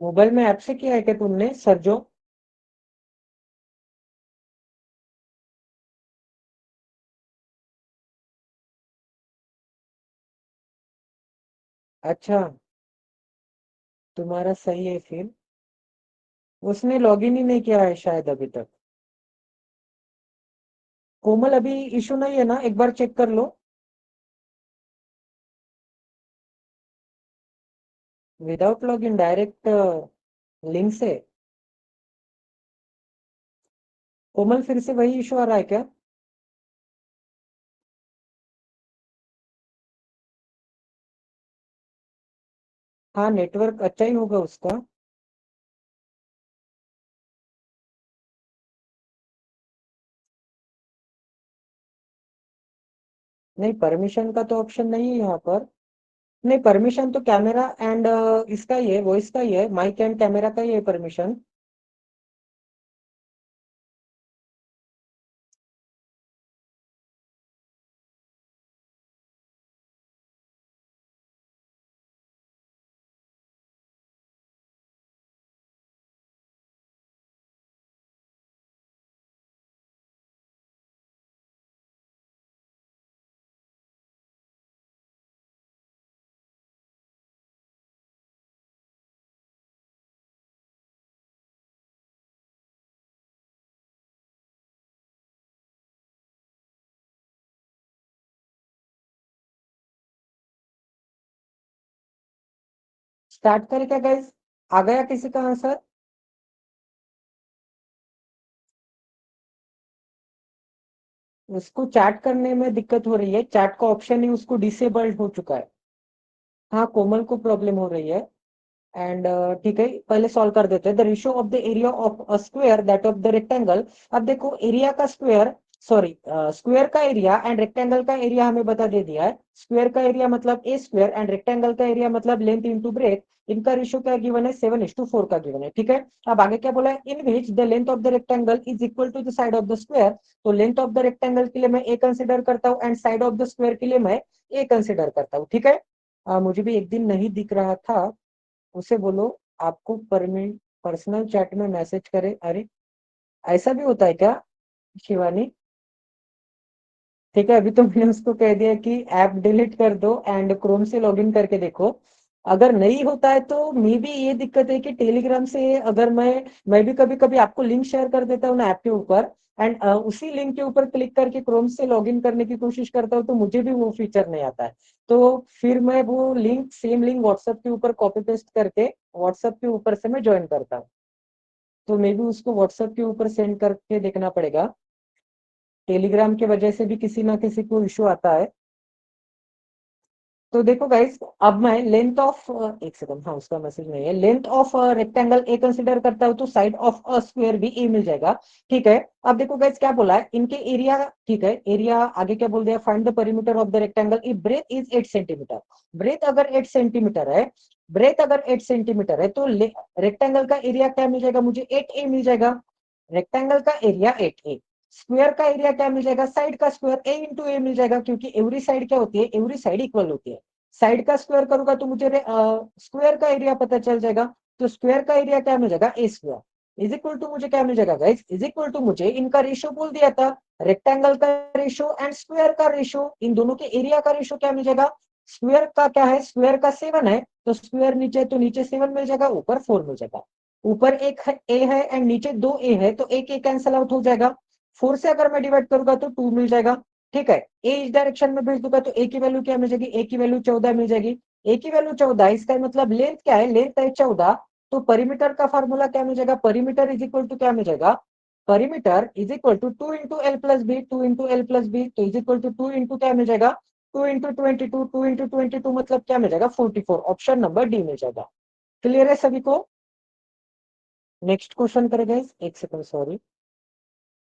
मोबाइल में ऐप से किया है क्या तुमने सर्जो? अच्छा, तुम्हारा सही है फिर। उसने लॉगिन ही नहीं किया है शायद अभी तक। कोमल अभी इशू नहीं है ना, एक बार चेक कर लो। विदाउट लॉगिन डायरेक्ट लिंक से। कोमल फिर से वही इशू आ रहा है क्या? हाँ, नेटवर्क अच्छा ही होगा उसका। नहीं, परमिशन का तो ऑप्शन नहीं है यहाँ पर। नहीं, परमिशन तो कैमरा एंड इसका ही है, वॉइस का ही है, माइक एंड कैमरा का ही है परमिशन। स्टार्ट करें क्या गाइस? आ गया किसी का आंसर? उसको चैट करने में दिक्कत हो रही है, चैट का ऑप्शन ही उसको डिसेबल्ड हो चुका है। हाँ, कोमल को प्रॉब्लम हो रही है। एंड ठीक है, पहले सॉल्व कर देते हैं। The ratio of the area of a square that of the rectangle. अब देखो, एरिया का स्क्वायर, सॉरी, स्क्वायर का एरिया एंड रेक्टेंगल का एरिया हमें बता दे दिया है। स्क्वायर का एरिया मतलब ए स्क्वायर एंड रेक्टेंगल का एरिया मतलब लेंथ इंटू ब्रेथ। इनका रेशियो क्या गिवन है? 7:4 का गिवन है। ठीक है, अब आगे क्या बोला है? In which the length of the rectangle is equal to the side of the square. तो लेंथ ऑफ द रेक्टेंगल के लिए मैं ए कंसिडर करता हूँ and side of the square के लिए मैं ए कंसिडर करता हूँ। ठीक है, मुझे भी एक दिन नहीं दिख रहा था। उसे बोलो आपको परमिट पर्सनल चैट में मैसेज करे। अरे, ऐसा भी होता है क्या शिवानी? ठीक है, अभी तो मैंने उसको कह दिया कि ऐप डिलीट कर दो एंड क्रोम से लॉगिन करके देखो। अगर नहीं होता है तो मे भी ये दिक्कत है कि टेलीग्राम से अगर मैं भी कभी कभी आपको लिंक शेयर कर देता हूँ ना ऐप के ऊपर, एंड उसी लिंक के ऊपर क्लिक करके क्रोम से लॉगिन करने की कोशिश करता हूँ तो मुझे भी वो फीचर नहीं आता है। तो फिर मैं वो लिंक, सेम लिंक व्हाट्सएप के ऊपर कॉपी पेस्ट करके व्हाट्सएप के ऊपर से मैं ज्वाइन करता हूँ। तो मे भी उसको व्हाट्सएप के ऊपर सेंड करके देखना पड़ेगा। टेलीग्राम की वजह से भी किसी ना किसी को इशू आता है। तो देखो गाइस, अब मैं लेंथ ऑफ, एक सेकंड, हाँ उसका मैसेज नहीं है। Length of rectangle A consider करता हूँ तो साइड ऑफ अ स्क्वायर भी ए मिल जाएगा। ठीक है, अब देखो गाइस क्या बोला है, इनके एरिया, ठीक है, एरिया आगे क्या बोल दिया? Find the perimeter of the rectangle if breadth is 8 centimetre. Breadth अगर 8 सेंटीमीटर है, ब्रेथ अगर 8 सेंटीमीटर है तो रेक्टेंगल का एरिया क्या मिल जाएगा? मुझे 8 ए मिल जाएगा। रेक्टेंगल का एरिया 8 ए। स्क्वायर का एरिया क्या मिल जाएगा? साइड का स्क्वायर ए इंटू ए मिल जाएगा, क्योंकि एवरी साइड क्या होती है? एवरी साइड इक्वल होती है। साइड का स्क्वायर करूंगा तो मुझे स्क्वायर का एरिया पता चल जाएगा। तो स्क्वायर का एरिया क्या मिल जाएगा? ए स्क्वायर इज इक्वल टू, मुझे क्या मिल जाएगा गाइस? इज इक्वल टू, मुझे इनका रेशियो बोल दिया था, रेक्टेंगल का रेशियो एंड स्क्वायर का रेशियो, इन दोनों के एरिया का रेशियो क्या मिल जाएगा? स्क्वायर का क्या है? स्क्वायर का 7 है, तो स्क्वायर नीचे तो नीचे 7 मिल जाएगा, ऊपर 4 मिल जाएगा। ऊपर एक ए है एंड नीचे 2 ए है, तो एक ए कैंसल आउट हो जाएगा। 4 से अगर मैं डिवाइड करूंगा तो 2 मिल जाएगा। ठीक है, ए इस डायरेक्शन में भेज दूंगा तो ए की वैल्यू क्या मिल जाएगी? ए की वैल्यू 14 मिल जाएगी। ए की वैल्यू 14, इसका मतलब लेंथ क्या है? लेंथ है 14। तो परिमीटर का फॉर्मूला क्या मिल जाएगा? परिमीटर इज इक्वल टू क्या मिल जाएगा? Perimeter is equal to 2 into L plus B, 2 into L plus B, तो इज इक्वल टू 2 इंटू क्या मिल जाएगा? 2 इंटू 22, 2 इंटू 22 मतलब क्या मिल जाएगा? 44। ऑप्शन नंबर डी मिल जाएगा। क्लियर है सभी को? नेक्स्ट क्वेश्चन करेंगे, एक सेकंड, सॉरी।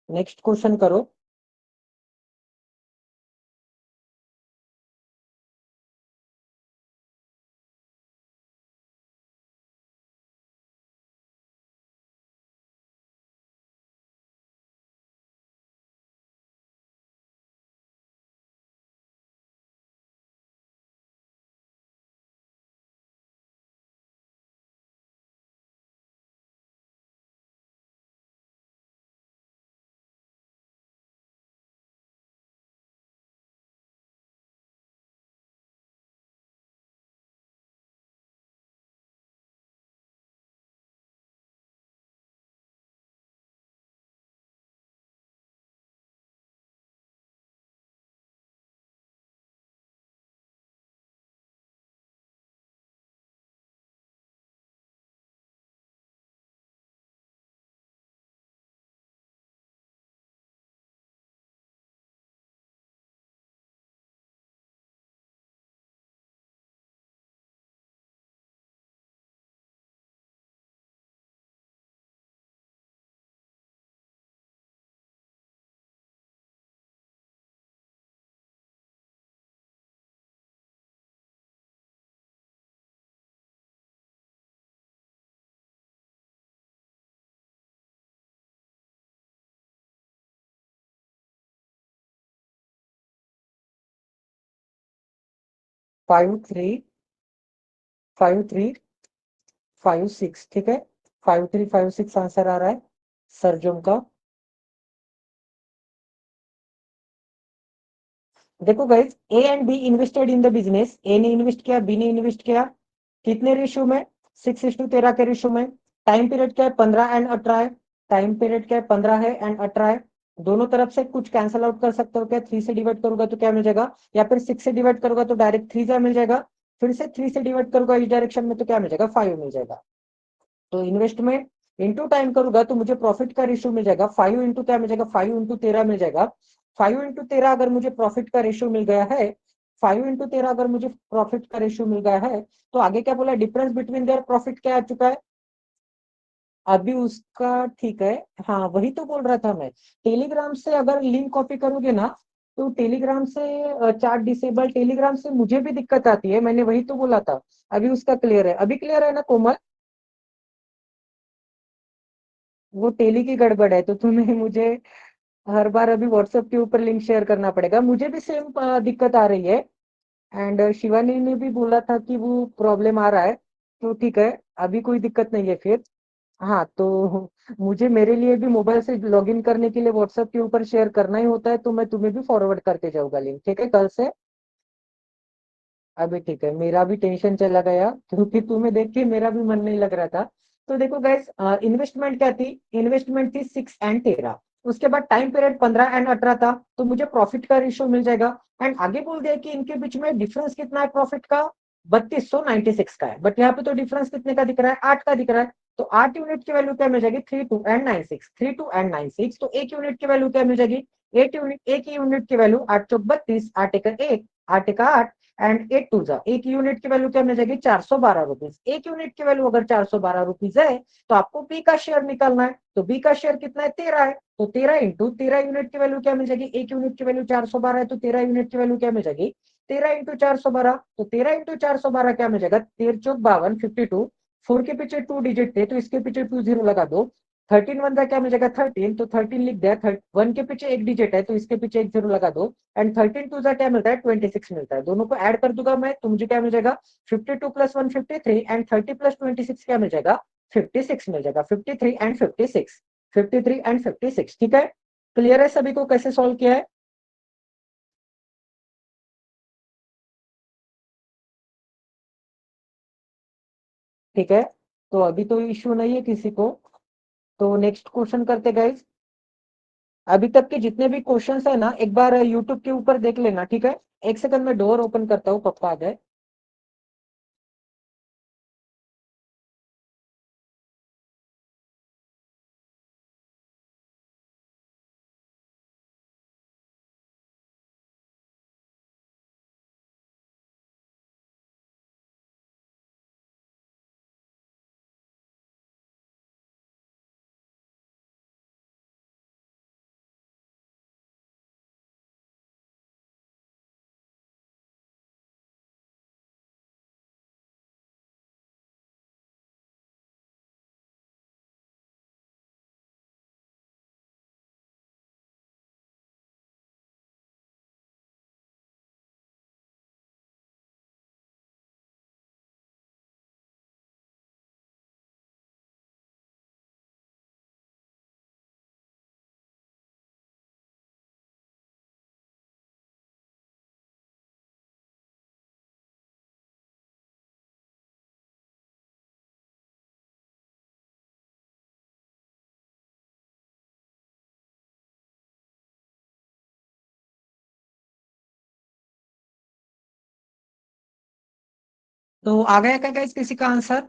नेक्स्ट क्वेश्चन करो। 5356, ठीक है, 5356 आंसर आ रहा है सरजोम का। देखो guys, A and B invested in the business. A ने इन्वेस्ट किया, बी ने इन्वेस्ट किया, कितने रेशियो में? 6:13 के रेशियो में। टाइम पीरियड क्या है? 15 एंड 18 है। टाइम पीरियड क्या है? 15 है एंड 18 है। दोनों तरफ से कुछ कैंसिल आउट कर सकते हो क्या? 3 से डिवाइड करूंगा तो क्या मिल जाएगा, या फिर 6 से डिवाइड करूंगा तो डायरेक्ट 3 जा मिल जाएगा, फिर से 3 से डिवाइड करूंगा इस डायरेक्शन में तो क्या मिल जाएगा, 5 मिल जाएगा। तो इन्वेस्टमेंट इंटू टाइम करूंगा तो मुझे प्रॉफिट का रेशियो मिल जाएगा 5 इंटू क्या मिल जाएगा, 5 इंटू 13 मिल जाएगा। 5 इंटू 13 अगर मुझे प्रॉफिट का रेशियो मिल गया है, 5 इंटू 13 अगर मुझे प्रॉफिट का रेशियो मिल गया है, तो आगे क्या बोला, डिफरेंस बिटवीन देयर प्रॉफिट क्या आ चुका है अभी उसका, ठीक है। हाँ वही तो बोल रहा था मैं, टेलीग्राम से अगर लिंक कॉपी करोगे ना, तो टेलीग्राम से चार्ट डिसेबल, टेलीग्राम से मुझे भी दिक्कत आती है, मैंने वही तो बोला था। अभी उसका क्लियर है, अभी क्लियर है ना कोमल? वो टेली की गड़बड़ है, तो तुम्हें मुझे हर बार अभी व्हाट्सएप के ऊपर लिंक शेयर करना पड़ेगा। मुझे भी सेम दिक्कत आ रही है, एंड शिवानी ने भी बोला था कि वो प्रॉब्लम आ रहा है, तो ठीक है, अभी कोई दिक्कत नहीं है फिर। हाँ तो मुझे मेरे लिए भी मोबाइल से लॉगिन करने के लिए व्हाट्सएप के ऊपर शेयर करना ही होता है, तो मैं तुम्हें भी फॉरवर्ड करते जाऊंगा लिंक, ठीक है, कल से। अभी ठीक है, मेरा भी टेंशन चला गया क्योंकि तुम्हें देख के मेरा भी मन नहीं लग रहा था। तो देखो गैस, इन्वेस्टमेंट क्या थी, इन्वेस्टमेंट थी 6 एंड 13, उसके बाद टाइम पीरियड 15 एंड 18 था, तो मुझे प्रॉफिट का रेशियो मिल जाएगा। एंड आगे बोल दिया कि इनके बीच में डिफरेंस कितना है प्रॉफिट का, 3296 का है, बट यहाँ पे तो डिफरेंस कितने का दिख रहा है, 8 का दिख रहा है। तो 8 यूनिट की वैल्यू क्या मिल जाएगी, 3296, 3296, तो 1 यूनिट की वैल्यू क्या मिल जाएगी, 8 यूनिट, एक यूनिट की वैल्यू 8 चौक 32, 8 1 8 एंड 8 2 एक यूनिट की वैल्यू क्या मिल जाएगी, 412 रुपीज। एक यूनिट की वैल्यू अगर 412 रुपीज है, तो आपको बी का शेयर निकालना है, तो बी का शेयर कितना है, 13 है, तो 13 इंटू 13 यूनिट की वैल्यू क्या मिल जाएगी, एक यूनिट की वैल्यू 412 है, तो 13 यूनिट की वैल्यू क्या मिल जाएगी, 13 इंटू 412, तो 13 इंटू 412 क्या मिल जाएगा, 13 चौक 52, 52। 4 के पीछे 2 डिजिट थे, तो इसके पीछे 20 लगा दो। 13 का क्या मिल जाएगा, 13, तो 13 लिख दिया। 1 के पीछे एक डिजिट है, तो इसके पीछे एक 0 लगा दो। एंड 13 2 क्या मिलता है, 26 मिलता है। दोनों को ऐड कर दूंगा मैं, तो मुझे क्या मिल जाएगा, 52 + 1 53, एंड 30 + 26 क्या मिल जाएगा, 56 मिल जाएगा। 53 एंड 56, 53 एंड 56, ठीक है। क्लियर है सभी को कैसे सॉल्व किया है? ठीक है, तो अभी तो इश्यू नहीं है किसी को, तो नेक्स्ट क्वेश्चन करते गाइज। अभी तक के जितने भी क्वेश्चंस है ना, एक बार यूट्यूब के ऊपर देख लेना, ठीक है। एक सेकंड में डोर ओपन करता हूँ, पप्पा आ जाए। तो आ गया क्या गाइस किसी का आंसर?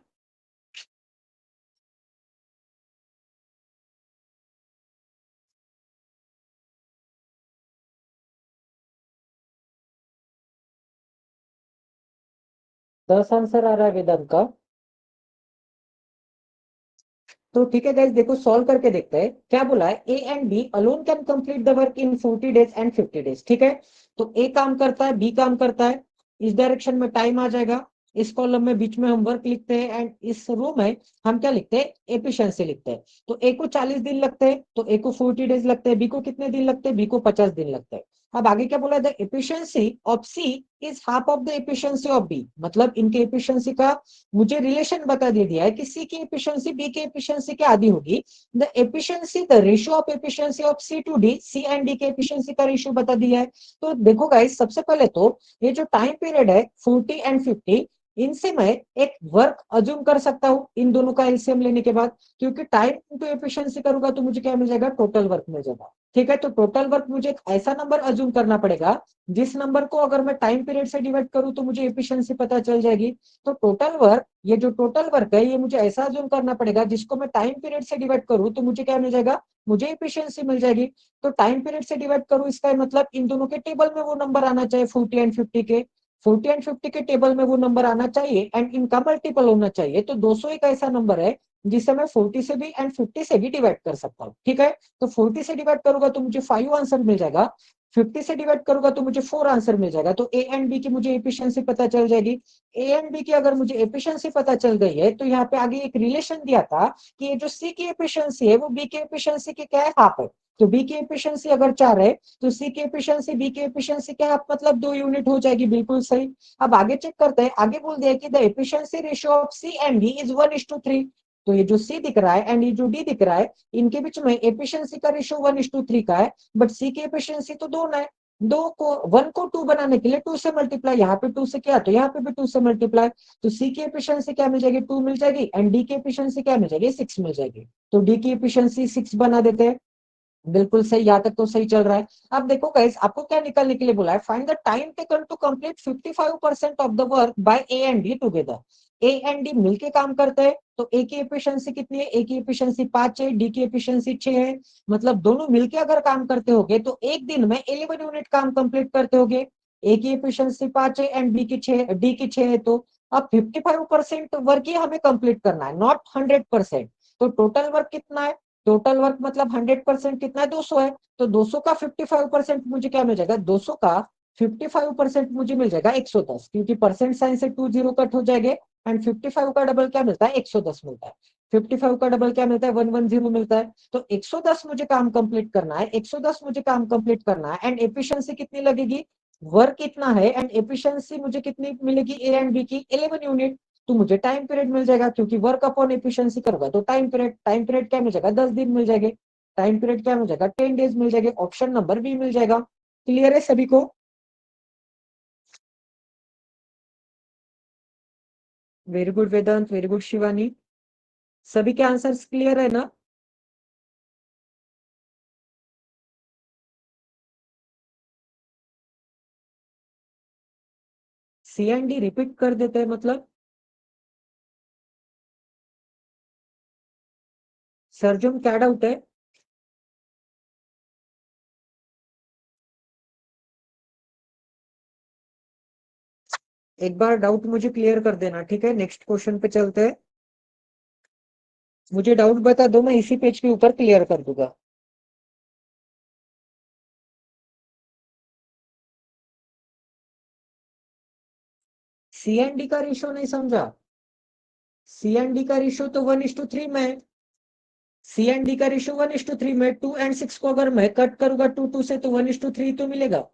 10 आंसर आ रहा है वेदांत का। तो ठीक है गाइस, देखो सॉल्व करके देखते हैं क्या बोला है। A and B alone can complete the work in 40 days and 50 days, ठीक है। तो ए काम करता है, बी काम करता है, इस डायरेक्शन में टाइम आ जाएगा, इस कॉलम में बीच में हम वर्क लिखते हैं, एंड इस रो में हम क्या लिखते हैं, एफिशिएंसी लिखते हैं। तो ए को 40 दिन लगते हैं, तो ए को 40 डेज लगते हैं, बी को कितने दिन लगते हैं, बी को 50 दिन लगते हैं। अब आगे क्या बोला, the efficiency of C is half of the efficiency of B, मतलब इनके एफिशिएंसी का मुझे रिलेशन बता दे दिया है कि सी की एफिशिएंसी बी की एफिशिएंसी के आधी होगी। The efficiency, the ratio of efficiency of C to D, C and D के एफिशिएंसी का रेशियो बता दिया है। तो देखो गाइस, सबसे पहले तो ये जो टाइम पीरियड है 40 एंड 50, इनसे मैं एक वर्क अज्यूम कर सकता हूं इन दोनों का एलसीएम लेने के बाद, क्योंकि टाइम इंटू एफिशिएंसी करूंगा तो मुझे क्या मिल जाएगा, टोटल वर्क मिल जाएगा। ठीक है, तो टोटल वर्क मुझे एक ऐसा नंबर अज्यूम करना पड़ेगा जिस नंबर को अगर मैं टाइम पीरियड से डिवाइड करूं तो मुझे एफिशिएंसी पता चल जाएगी। तो टोटल वर्क, ये जो टोटल वर्क है ये मुझे ऐसा अज्यूम करना पड़ेगा जिसको मैं टाइम पीरियड से डिवाइड करूं तो मुझे क्या मिल जाएगा, मुझे एफिशिएंसी मिल जाएगी। तो टाइम पीरियड से डिवाइड करूं इसका मतलब इन दोनों के टेबल में वो नंबर आना चाहिए 40 एंड 50 के, 40 एंड 50 के टेबल में वो नंबर आना चाहिए एंड इनका मल्टीपल होना चाहिए। तो 200 एक ऐसा नंबर है जिसे मैं 40 से भी एंड 50 से भी डिवाइड कर सकता हूँ। ठीक है, तो 40 से डिवाइड करूंगा तो मुझे 5 आंसर मिल जाएगा, 50 से डिवाइड करूंगा तो मुझे 4 आंसर मिल जाएगा। तो ए एंड बी की मुझे एफिशिएंसी पता चल जाएगी। ए एंड बी की अगर मुझे एफिशिएंसी पता चल गई है तो यहाँ पे आगे एक रिलेशन दिया था कि ये जो सी की एफिशिएंसी है वो बी की एफिशिएंसी के क्या है, हाफ है। तो बी की एफिशिएंसी अगर 4 है तो सी की एफिशिएंसी बी की एफिशिएंसी क्या है, मतलब 2 यूनिट हो जाएगी, बिल्कुल सही। अब आगे चेक करते हैं, आगे बोल दिया कि the efficiency ratio of C and D is 1:3। तो ये जो सी दिख रहा है एंड ये जो डी दिख रहा है, इनके बीच में एफिशिएंसी का रेशियो 1:3 का है, बट सी की एफिशिएंसी तो 2 है। दो को, 1 को 2 बनाने के लिए 2 से मल्टीप्लाई, यहाँ पे 2 से किया तो यहाँ पे भी 2 से मल्टीप्लाई। तो सी की एफिशिएंसी क्या मिल जाएगी, 2 मिल जाएगी एंड डी की एफिशिएंसी क्या मिल जाएगी, 6 मिल जाएगी। तो डी की एफिशिएंसी 6 बना देते हैं। बिल्कुल सही, यहाँ तक तो सही चल रहा है। अब देखो गाइस, आपको क्या निकालने के लिए बोला है, find the time taken to complete 55% of the work by A and D together. A and D मिलके काम करते हैं, तो ए की एफिशिएंसी कितनी है, ए की एफिशिएंसी 5 है, डी की एफिशिएंसी 6 है। मतलब दोनों मिलके अगर काम करते होगे तो एक दिन में 11 यूनिट काम कंप्लीट करते होगे। ए की एफिशिएंसी 5 है एंड बी की 6, डी की 6 है। तो अब 55% वर्क ही हमें कंप्लीट करना है, नॉट 100%। तो टोटल वर्क कितना है, टोटल वर्क मतलब 100% कितना है, 200 है। तो 200 का 55% मुझे क्या मिल जाएगा, 200 का 55% मुझे मिल जाएगा 110, क्योंकि परसेंट साइन से 20 कट हो जाएंगे। एंड 55 का डबल क्या मिलता है, 110 मिलता है। 55 का डबल क्या मिलता है, 110 मिलता है। तो 110 मुझे काम कंप्लीट करना है, 110 मुझे काम कंप्लीट करना है एंड एफिशिएंसी कितनी लगेगी, वर्क कितना है एंड एफिशिएंसी मुझे कितनी मिलेगी, ए एंड बी की 11 यूनिट। तो मुझे टाइम पीरियड मिल जाएगा, क्योंकि वर्क अपॉन एफिशिएंसी करूंगा तो टाइम पीरियड क्या मिल जाएगा, 10 दिन मिल जाएंगे। टाइम पीरियड क्या मिल जाएगा, 10 डेज मिल जाएंगे। ऑप्शन नंबर बी मिल जाएगा। क्लियर है सभी को? वेरी गुड वेदांत, वेरी गुड शिवानी। सभी के आंसर्स क्लियर है ना? सी एंड डी रिपीट कर देते हैं मतलब? सरजुम क्या डाउट है? एक बार डाउट मुझे क्लियर कर देना, ठीक है? नेक्स्ट क्वेश्चन पे चलते हैं। मुझे डाउट बता दो, मैं इसी पेज के ऊपर क्लियर कर दूंगा। सी एंड डी का रेशियो नहीं समझा? सी एंड डी का रेशियो तो 1:3 में है। सी एंड डी का रेशियो 1:3 में, 2 and 6 को अगर मैं कट करूंगा 2 से तो 1:3 तो मिलेगा।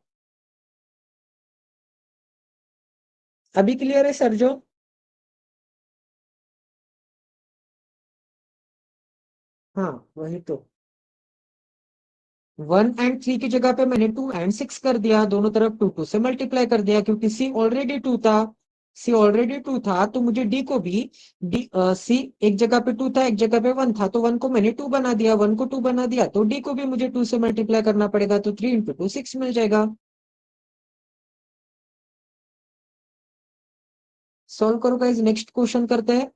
अभी क्लियर है सर जो? हाँ वही तो। 1 and 3 की जगह पे मैंने 2 and 6 कर दिया, दोनों तरफ 2 से मल्टीप्लाई कर दिया, क्योंकि सी ऑलरेडी 2 था। सी ऑलरेडी 2 था तो मुझे डी को भी, डी सी एक जगह पे 2 था, एक जगह पे 1 था, तो 1 को मैंने 2 बना दिया, 1 को 2 बना दिया, तो डी को भी मुझे 2 से मल्टीप्लाई करना पड़ेगा, तो 3 × 2 6 मिल जाएगा। सॉल्व करो गाइस, नेक्स्ट क्वेश्चन करते हैं।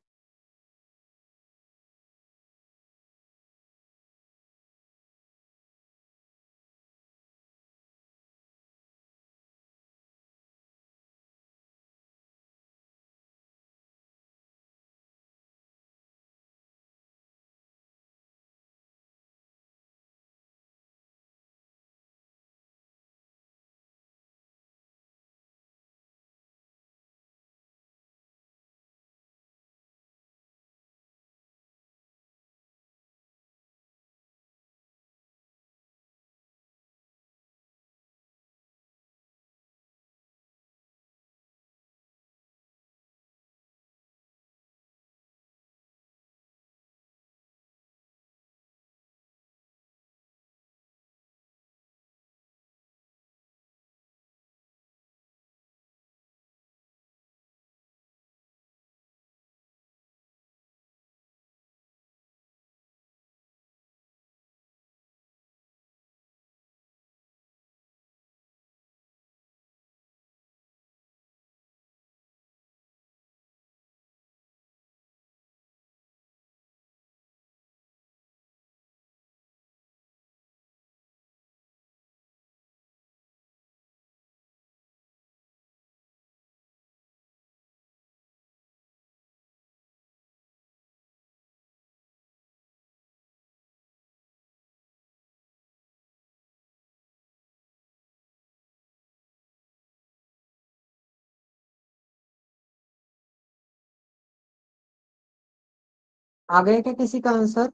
आ गया क्या किसी का answer?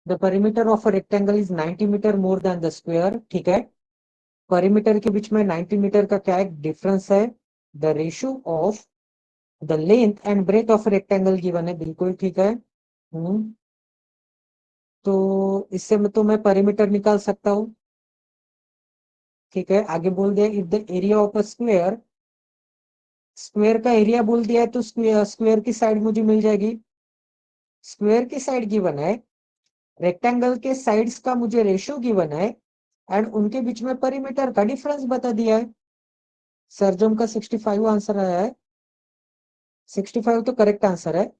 The perimeter of a rectangle is 90 metre more than the square, ठीक है। परिमीटर के बीच में 90 मीटर का क्या एक डिफरेंस है? The ratio of the length and breadth of rectangle given है, बिल्कुल ठीक है। तो इससे मैं परिमीटर निकाल सकता हूँ, ठीक है। आगे बोल दिया if the area of a square, square का एरिया बोल दिया है तो स्क्वायर की साइड मुझे मिल जाएगी। स्क्वायर की साइड गिवन है, रेक्टेंगल के साइड्स का मुझे रेशियो गिवन है, एंड उनके बीच में परिमीटर का डिफरेंस बता दिया है। सरजम का 65 आंसर आया है। 65 तो करेक्ट आंसर है।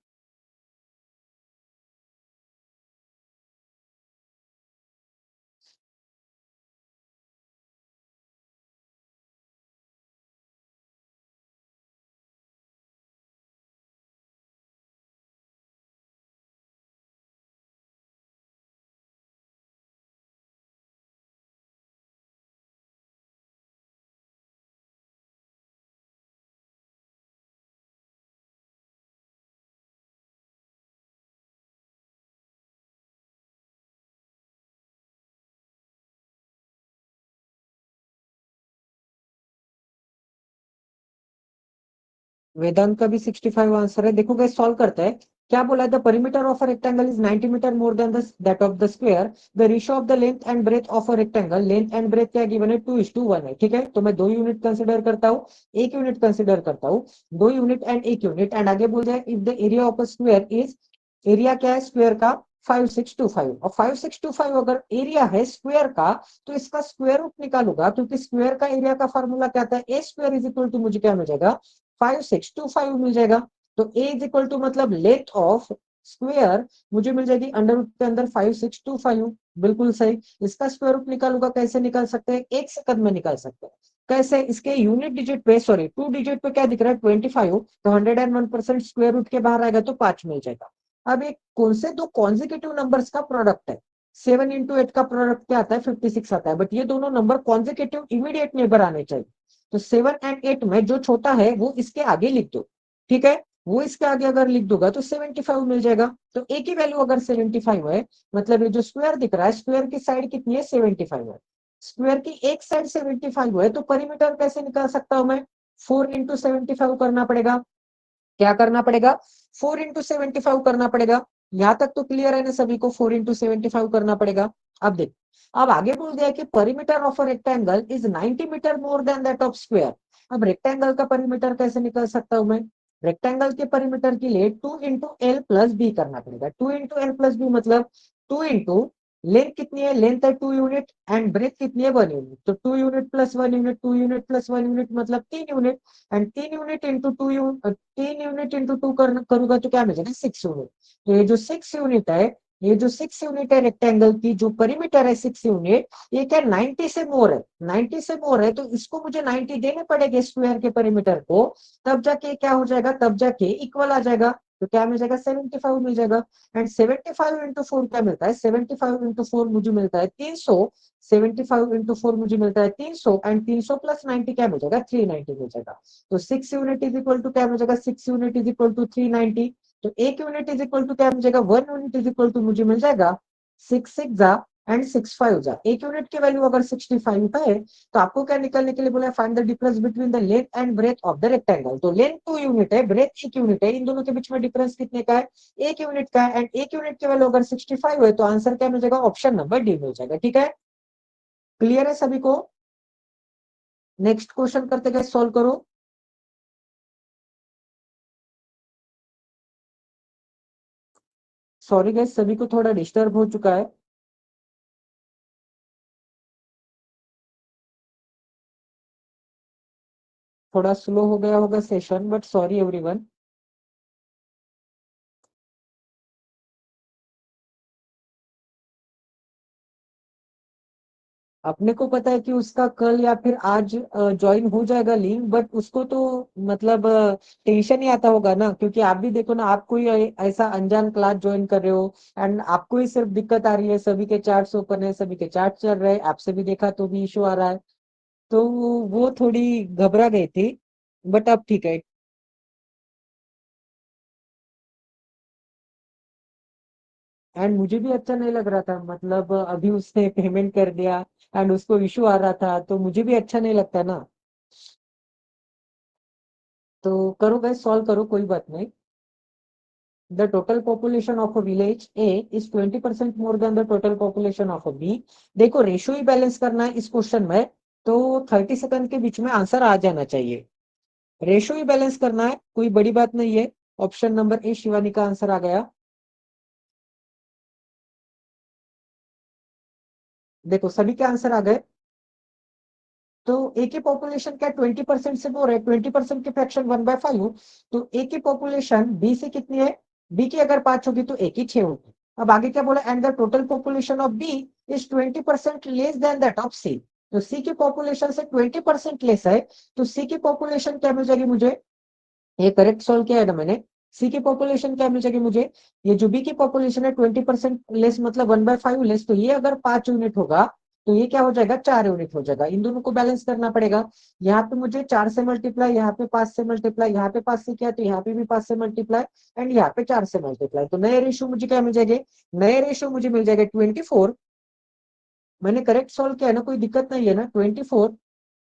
वेदांत का भी 65 आंसर है। देखो गाइस, सॉल्व करते हैं। क्या बोला है? The perimeter of a rectangle is 90 metre more than that of the square. The ratio of the length and breadth of a rectangle, length and breadth क्या गिवन है? 2:1 है, ठीक है। तो मैं 2 यूनिट कंसिडर करता हूँ, 1 यूनिट कंसिडर करता हूँ। 2 यूनिट एंड 1 यूनिट, एंड आगे बोल जाए if the area of a square is, area क्या है स्क्वायर का? 5625। और 5625 अगर एरिया है स्क्वायर का, तो इसका स्क्वायर रूट निकालूंगा, क्योंकि स्क्वायर का एरिया का फॉर्मूला क्या था? ए स्क्वायर इज इक्वल टू, मुझे क्या मिल जाएगा? 5625 मिल जाएगा। तो ए इज इक्वल टू मतलब लेंथ ऑफ स्क्वायर मुझे मिल जाएगी अंडर रूट के अंदर 5625। बिल्कुल सही। इसका स्क्वायर रूट निकालूंगा, कैसे निकाल सकते हैं? 1 सेकंड में निकाल सकते हैं। कैसे? इसके यूनिट डिजिट पे, सॉरी 2 डिजिट पे क्या दिख रहा है? 25। तो 101% स्क्वायर रूट के बाहर आएगा तो 5 मिल जाएगा। अब एक कौन से दो कॉन्जिक्यूटिव नंबर्स का प्रोडक्ट है? 7 into 8 का प्रोडक्ट क्या आता है? 56 आता है। बट ये दोनों नंबर कॉन्जिक्यूटिव इमीडिएट नेबर आने चाहिए। तो 7 and 8 में जो छोटा है वो इसके आगे लिख दो, ठीक है। वो इसके आगे अगर लिख दूंगा तो 75 मिल जाएगा। तो ए की वैल्यू अगर 75 है, मतलब ये जो स्क्वायर दिख रहा है, स्क्वायर की साइड कितनी है? 75 है। स्क्वायर की एक साइड 75 है, तो परिमीटर कैसे निकाल सकता हूं मैं? 4 into 75 करना पड़ेगा। क्या करना पड़ेगा? 4 into 75 करना पड़ेगा। यहां तक तो क्लियर है ना सभी को? 4 into 75 करना पड़ेगा। अब देख, अब आगे बोल दिया कि perimeter of a rectangle is 90 metre more than that of square. अब रेक्टेंगल का परिमीटर कैसे निकल सकता हूं मैं? रेक्टेंगल के परिमीटर के लिए 2 into L+B करना पड़ेगा। 2 into L+B मतलब 2 into लेंथ कितनी है? लेंथ है 2 यूनिट, एंड ब्रेथ कितनी है? 1 यूनिट। तो 2 यूनिट+1 यूनिट, 2 यूनिट प्लस 1 यूनिट मतलब 3 यूनिट। एंड 3 यूनिट इंटू 2 करूंगा तो क्या मिलेगा? 6 यूनिट। तो ये जो 6 यूनिट है रेक्टेंगल की, जो परिमीटर है 6 यूनिट, ये क्या 90 से मोर है? 90 से मोर है, तो इसको मुझे 90 देने पड़ेंगे स्क्वायर के परिमीटर को। तब जाके क्या हो जाएगा? तब जाके इक्वल आ जाएगा। तो क्या मिल जाएगा? 75 मिल जाएगा। एंड 75 into 4 क्या मिलता है? 75 into 4 मुझे मिलता है 300। 75 into 4 मुझे मिलता है 300, एंड 300 + 90 क्या मिल जाएगा? 390 मिल जाएगा। तो 6 यूनिट इज इक्वल टू क्या मिल जाएगा? 6 यूनिट इज इक्वल टू 390। तो 1 यूनिट इज इक्वल टू क्या मिल जाएगा? 1 यूनिट इज इक्वल टू मुझे मिल जाएगा 6 6 जा एंड 6 5 जा। 1 यूनिट की वैल्यू अगर 65 है, तो आपको क्या निकलने के लिए बोला? Find the difference between the length and breadth of the rectangle. तो लेंथ 2 यूनिट है, ब्रेथ 1 यूनिट है, इन दोनों के बीच में डिफरेंस कितने का है? 1 यूनिट का है। एंड 1 यूनिट की वैल्यू अगर 65 है, तो आंसर क्या मिल जाएगा? ऑप्शन नंबर डी मिल जाएगा, ठीक है। क्लियर है सभी को? नेक्स्ट क्वेश्चन करते गए, सॉल्व करो। सॉरी गाइस, सभी को थोड़ा डिस्टर्ब हो चुका है। थोड़ा स्लो हो गया होगा सेशन, बट सॉरी एवरीवन। अपने को पता है कि उसका कल या फिर आज ज्वाइन हो जाएगा लिंक, बट उसको तो मतलब टेंशन ही आता होगा ना, क्योंकि आप भी देखो ना, आप कोई ऐसा अनजान क्लास ज्वाइन कर रहे हो, एंड आपको ही सिर्फ दिक्कत आ रही है। सभी के चार्ट्स ओपन है, सभी के चार्ट चल रहे हैं, आपसे भी देखा तो भी इशू आ रहा है। तो वो थोड़ी घबरा गई थी। बट अब ठीक है। एंड मुझे भी अच्छा नहीं लग रहा था, मतलब अभी उसने पेमेंट कर दिया एंड उसको इशू आ रहा था, तो मुझे भी अच्छा नहीं लगता ना। तो करो गैस, सॉल्व करो, कोई बात नहीं। The total population of a village A is 20% more than the total population of a B. देखो रेशियो ही बैलेंस करना है इस क्वेश्चन में, तो 30 सेकंड के बीच में आंसर आ जाना चाहिए। रेशियो ही बैलेंस करना है, कोई बड़ी बात नहीं है। ऑप्शन नंबर ए शिवानी का आंसर आ गया। देखो सभी के आंसर आ गए। तो ए की पॉपुलेशन क्या 20% से मोर है, 20% की फ्रैक्शन 1/5। तो ए की पॉपुलेशन बी से कितनी है? बी की अगर 5 होगी तो ए की 6 होगी। अब आगे क्या बोला, and the total population of B is 20% less than that of C. तो सी की पॉपुलेशन से 20% लेस है, तो सी की पॉपुलेशन क्या मिल जाएगी मुझे? ये करेक्ट सॉल्व किया है ना मैंने। सी की पॉपुलेशन क्या मिल जाएगी मुझे? ये जो बी की पॉपुलेशन है 20% लेस, मतलब 1/5 लेस, तो ये अगर 5 यूनिट होगा तो ये क्या हो जाएगा? 4 यूनिट हो जाएगा। इन दोनों को बैलेंस करना पड़ेगा। यहाँ पे मुझे 4 से मल्टीप्लाई, यहाँ पे 5 से मल्टीप्लाई, यहाँ पे 5 से किया तो यहाँ पे भी 5 से मल्टीप्लाई, एंड यहाँ पे 4 से मल्टीप्लाई, तो नए रेशियो मुझे क्या मिल जाएंगे? नए रेशियो मुझे मिल जाएगा 24। मैंने करेक्ट सॉल्व किया है ना, कोई दिक्कत नहीं है ना? 24,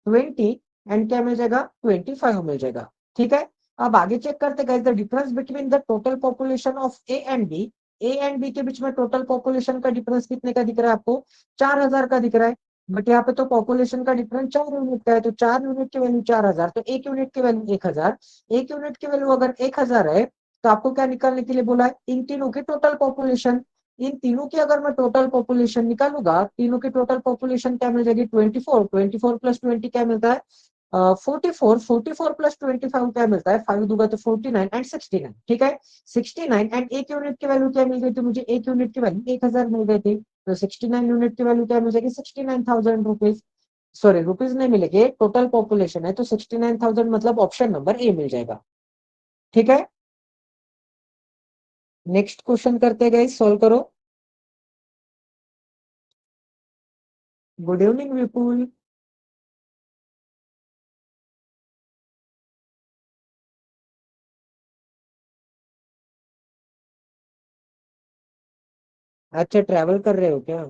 20, एंड क्या मिल जाएगा? 25 मिल जाएगा। ठीक है। अब आगे चेक करते गए, the difference between the total population of A and B. A and B के बीच में टोटल पॉपुलेशन का डिफरेंस कितने का दिख रहा है आपको? 4,000 का दिख रहा है। बट यहाँ पे तो पॉपुलेशन का डिफरेंस 4 यूनिट का है, तो 4 यूनिट की वैल्यू 4,000, तो 1 यूनिट की वैल्यू 1,000। 1 यूनिट की वैल्यू अगर 1,000 है, तो आपको क्या निकालने के लिए बोला है? इन तीनों की टोटल पॉपुलेशन। इन तीनों की अगर मैं टोटल पॉपुलेशन निकालूंगा, तीनों की टोटल पॉपुलेशन क्या मिल जाएगी? 24। 24 प्लस 20 क्या मिलता है? 44। 44 प्लस 25 क्या मिलता है? 5 दूंगा तो 49 एंड 69। ठीक है। 69 एंड 1 यूनिट की वैल्यू क्या मिल गई थी मुझे? 1 यूनिट की वैल्यू 1,000 मिल गई थी। तो 69 यूनिट की वैल्यू क्या मिल जाएगी? 69,000 रुपीज। सॉरी, रुपीज नहीं मिलेगी, टोटल पॉपुलेशन है, तो 69,000 मतलब ऑप्शन नंबर ए मिल जाएगा। ठीक है। नेक्स्ट क्वेश्चन करते गए, सॉल्व करो। गुड इवनिंग विपुल। अच्छा, ट्रैवल कर रहे हो क्या?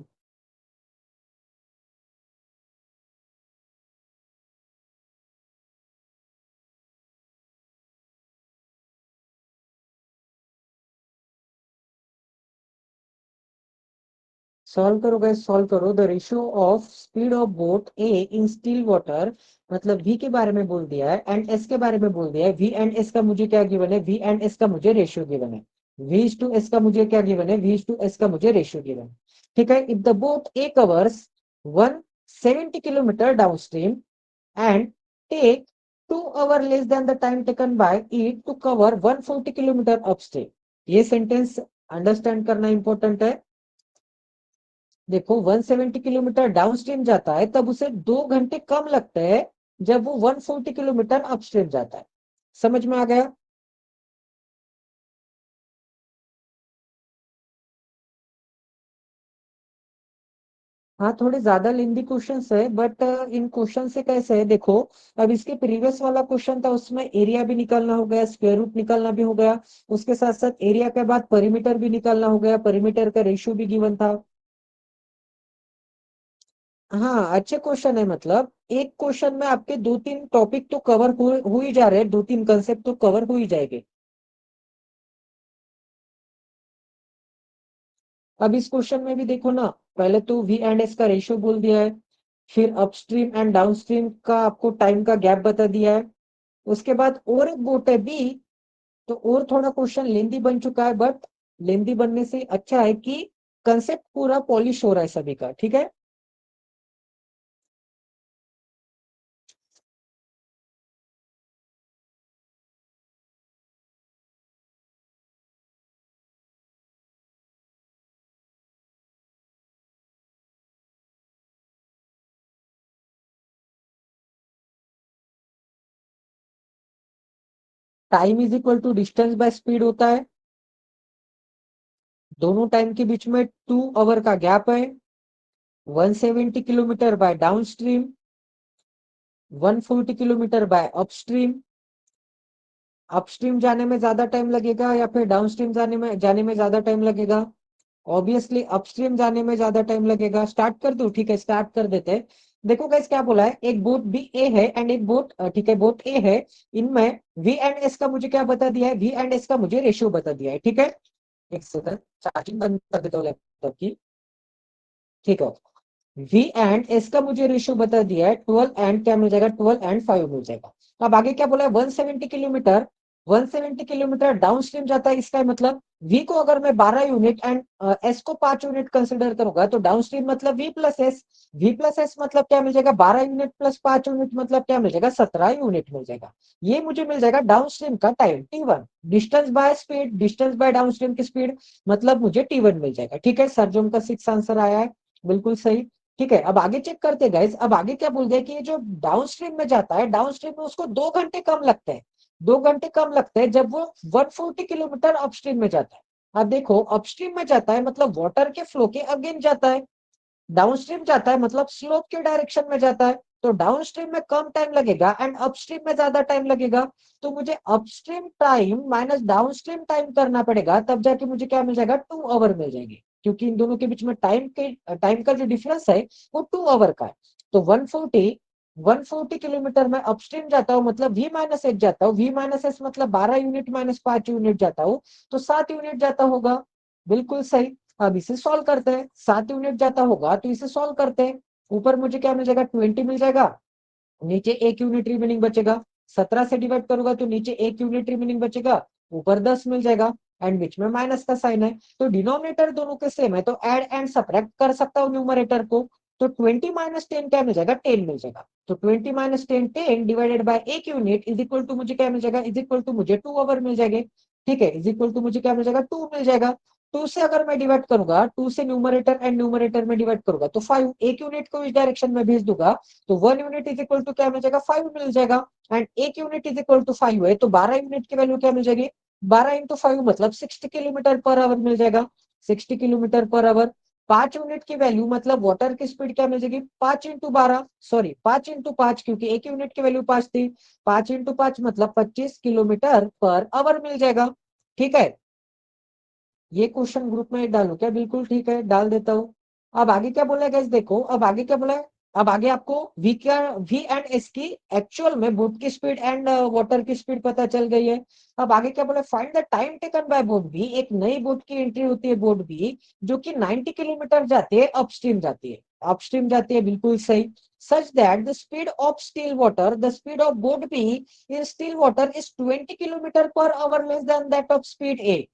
सॉल्व करो गैस, सॉल्व करो। The ratio of speed of boat A in still water, मतलब वी के बारे में बोल दिया है एंड एस के बारे में बोल दिया है। वी एंड एस का मुझे क्या गिवन है? वी एंड एस का मुझे रेशियो गिवन है। वी इज टू एस का मुझे क्या गिवन है? वी इज टू एस का मुझे रेशियो गिवन है। ठीक है। If the boat A covers 170 kilometre down stream and take 2 hour less than the time taken by it to cover 140 kilometre upstream. ये सेंटेंस अंडरस्टैंड करना इंपॉर्टेंट है। देखो 170 किलोमीटर डाउनस्ट्रीम जाता है तब उसे 2 घंटे कम लगते हैं जब वो 140 किलोमीटर अपस्ट्रीम जाता है। समझ में आ गया? हाँ, थोड़े ज्यादा लेंदी क्वेश्चंस है, बट इन क्वेश्चन से कैसे है देखो। अब इसके प्रीवियस वाला क्वेश्चन था, उसमें एरिया भी निकालना हो गया, स्क्वायर रूट निकालना भी हो गया, उसके साथ साथ एरिया के बाद परिमीटर भी निकालना हो गया, परिमीटर का रेशियो भी गिवन था। हाँ, अच्छे क्वेश्चन है, मतलब एक क्वेश्चन में आपके 2-3 टॉपिक तो कवर हो ही जा रहे हैं, 2-3 कंसेप्ट तो कवर हो ही जाएंगे। अब इस क्वेश्चन में भी देखो ना, पहले तो वी एंड एस का रेशियो बोल दिया है, फिर अपस्ट्रीम एंड डाउनस्ट्रीम का आपको टाइम का गैप बता दिया है। उसके बाद और एक बोट है बी। तो और थोड़ा क्वेश्चन लेंदी बन चुका है, बट लेंदी बनने से अच्छा है कि कंसेप्ट पूरा पॉलिश हो रहा है सभी का। ठीक है। Time is equal to distance by speed होता है। दोनों टाइम के बीच में 2 आवर का गैप है। 170 kilometre bye down stream, 140 kilometre bye upstream, upstream जाने में ज्यादा टाइम लगेगा या फिर डाउनस्ट्रीम जाने में ज्यादा टाइम लगेगा? ऑब्वियसली अपस्ट्रीम जाने में ज्यादा टाइम लगेगा। स्टार्ट कर दूं? ठीक है, स्टार्ट कर देते हैं। देखो गाइस क्या बोला है, एक बोट बी ए है एंड एक बोट, ठीक है, बोट ए है। इनमें वी एंड एस का मुझे क्या बता दिया है, वी एंड एस का मुझे रेशियो बता दिया है। ठीक है, एक सेकंड, चार्जिंग बंद कर देता हूँ लैपटॉप की। ठीक है, वी एंड एस का मुझे रेशियो बता दिया है 12 एंड क्या मिल जाएगा, 12 एंड 5 मिल जाएगा। अब आगे क्या बोला है, 170 किलोमीटर, 170 किलोमीटर डाउन स्ट्रीम जाता है। इसका मतलब वी को अगर मैं 12 यूनिट एंड एस को 5 यूनिट कंसिडर करूंगा तो डाउन स्ट्रीम मतलब V plus S. V plus S मतलब क्या मिल जाएगा, 12 यूनिट प्लस 5 यूनिट मतलब क्या मिल जाएगा, 17 यूनिट मिल जाएगा। ये मुझे मिल जाएगा डाउन स्ट्रीम का time T1। Distance by speed, distance by down stream की स्पीड, मतलब मुझे T1 मिल जाएगा। ठीक है, सर्जन का 6 आंसर आया है, बिल्कुल सही। ठीक है, अब आगे चेक करते हैं गाइस। अब आगे क्या बोल दिया कि ये जो डाउन स्ट्रीम में जाता है, डाउन स्ट्रीम में उसको 2 घंटे कम लगते हैं। 2 घंटे कम लगते हैं जब वो 140 किलोमीटर अपस्ट्रीम में जाता है। अब देखो, अपस्ट्रीम में जाता है मतलब वाटर के फ्लो के अगेंस्ट जाता है, डाउनस्ट्रीम जाता है मतलब स्लोप के डायरेक्शन में जाता है। तो डाउनस्ट्रीम में कम टाइम लगेगा एंड अपस्ट्रीम में ज्यादा टाइम लगेगा। तो मुझे upstream time minus downstream time करना पड़ेगा, तब जाके मुझे क्या मिल जाएगा, 2 आवर मिल जाएगी। क्योंकि इन दोनों के बीच में टाइम का जो डिफरेंस है वो 2 आवर का है। तो 140 किलोमीटर में अपस्ट्रीम जाता हूँ मतलब वी माइनस एच जाता हूँ, वी माइनस एस मतलब 12 यूनिट माइनस 5 यूनिट जाता हूँ, तो 7 यूनिट जाता होगा। बिल्कुल सही। अब इसे सॉल्व करते हैं, 7 यूनिट जाता होगा तो इसे सॉल्व करते हैं। ऊपर मुझे क्या मिल जाएगा, 20 मिल जाएगा, नीचे 1 यूनिट रिमेनिंग बचेगा। 17 से डिवाइड करूंगा तो नीचे 1 यूनिट रिमेनिंग बचेगा, ऊपर 10 मिल जाएगा एंड बीच में माइनस का साइन है। तो डिनोमिनेटर दोनों के सेम है तो ऐड एंड सब्ट्रैक्ट कर सकता हूँ न्यूमरेटर को। तो 20 - 10 क्या मिल जाएगा, 10 मिल जाएगा। तो 20 - 10 10 divided by 1 unit is equal to मुझे क्या मिल जाएगा, इज इक्वल टू मुझे 2 आवर मिल जाएंगे। ठीक है, इज इक्वल टू मुझे क्या मिल जाएगा, 2 मिल जाएगा। 2 से अगर मैं डिवाइड करूंगा, 2 से न्यूमरेटर एंड न्यूमरेटर में डिवाइड करूंगा तो 5, 1 यूनिट को इस डायरेक्शन में भेज दूंगा तो 1 यूनिट इज इक्वल टू क्या मिल जाएगा, 5 मिल जाएगा। And 1 unit is equal to 5 है तो 12 यूनिट की वैल्यू क्या मिल जाएगी, 12 × 5 मतलब 60 किलोमीटर पर आवर मिल जाएगा। 60 किलोमीटर पर आवर। 5 यूनिट की वैल्यू मतलब वाटर की स्पीड क्या मिल जाएगी, 5 × 12, सॉरी 5 × 5, क्योंकि 1 यूनिट की वैल्यू 5 थी। 5 × 5 मतलब 25 किलोमीटर पर आवर मिल जाएगा। ठीक है, ये क्वेश्चन ग्रुप में डालू क्या, बिल्कुल ठीक है, डाल देता हूँ। अब आगे क्या बोला है गाइस, देखो अब आगे क्या बोला है। अब आगे आपको वी एंड एस की एक्चुअल में बोट की स्पीड एंड वाटर की स्पीड पता चल गई है। अब आगे क्या बोला है, find the time taken by boat B. एक नई बोट की एंट्री होती है बोट बी, जो कि 90 किलोमीटर जाती है, अपस्ट्रीम जाती है, अपस्ट्रीम जाती है, बिल्कुल सही। Such that the speed of still water, the speed of boat B in still water is 20 kilometer per hour less than that of speed A.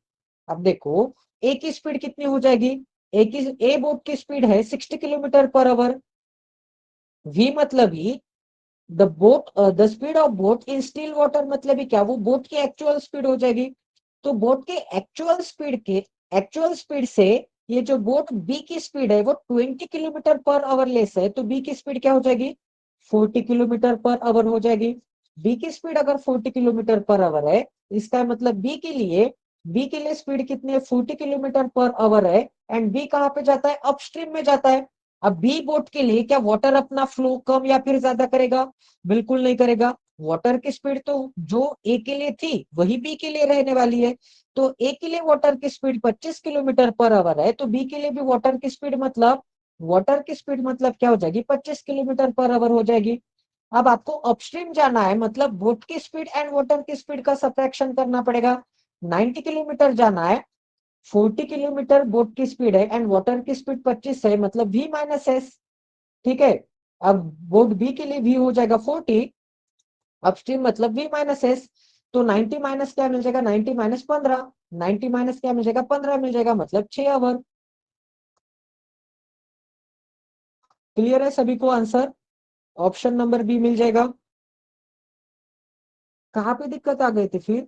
अब देखो, ए की स्पीड कितनी हो जाएगी, ए बोट की स्पीड है 60 किलोमीटर पर आवर। वी मतलब ही the speed of boat in still water मतलब ही क्या, वो बोट की एक्चुअल स्पीड हो जाएगी। तो बोट के एक्चुअल स्पीड से ये जो बोट बी की स्पीड है वो 20 किलोमीटर पर आवर लेस है, तो बी की स्पीड क्या हो जाएगी, 40 किलोमीटर पर आवर हो जाएगी। बी की स्पीड अगर 40 किलोमीटर पर आवर है, इसका मतलब बी के लिए स्पीड कितनी है, 40 किलोमीटर पर आवर है। एंड बी कहाँ पे जाता है, अपस्ट्रीम में जाता है। अब बी बोट के लिए क्या वाटर अपना फ्लो कम या फिर ज्यादा करेगा, बिल्कुल नहीं करेगा। वाटर की स्पीड तो जो ए के लिए थी वही बी के लिए रहने वाली है। तो ए के लिए वाटर की स्पीड 25 किलोमीटर पर आवर है, तो बी के लिए भी वाटर की स्पीड मतलब क्या हो जाएगी, 25 किलोमीटर पर आवर हो जाएगी। अब आपको अपस्ट्रीम जाना है मतलब बोट की स्पीड एंड वाटर की स्पीड का सब्ट्रैक्शन करना पड़ेगा। 90 किलोमीटर जाना है, 40 किलोमीटर बोट की स्पीड है एंड वाटर की स्पीड 25 है मतलब वी माइनस एस। ठीक है, अब बोट बी के लिए वी हो जाएगा 40, अपस्ट्रीम मतलब वी माइनस एस। तो 90 माइनस क्या मिल जाएगा, 90 माइनस 15, 90 माइनस क्या मिल जाएगा, 15 मिल जाएगा मतलब 6 आवर। क्लियर है सभी को आंसर, ऑप्शन नंबर बी मिल जाएगा। कहाँ पे दिक्कत आ गई थी फिर,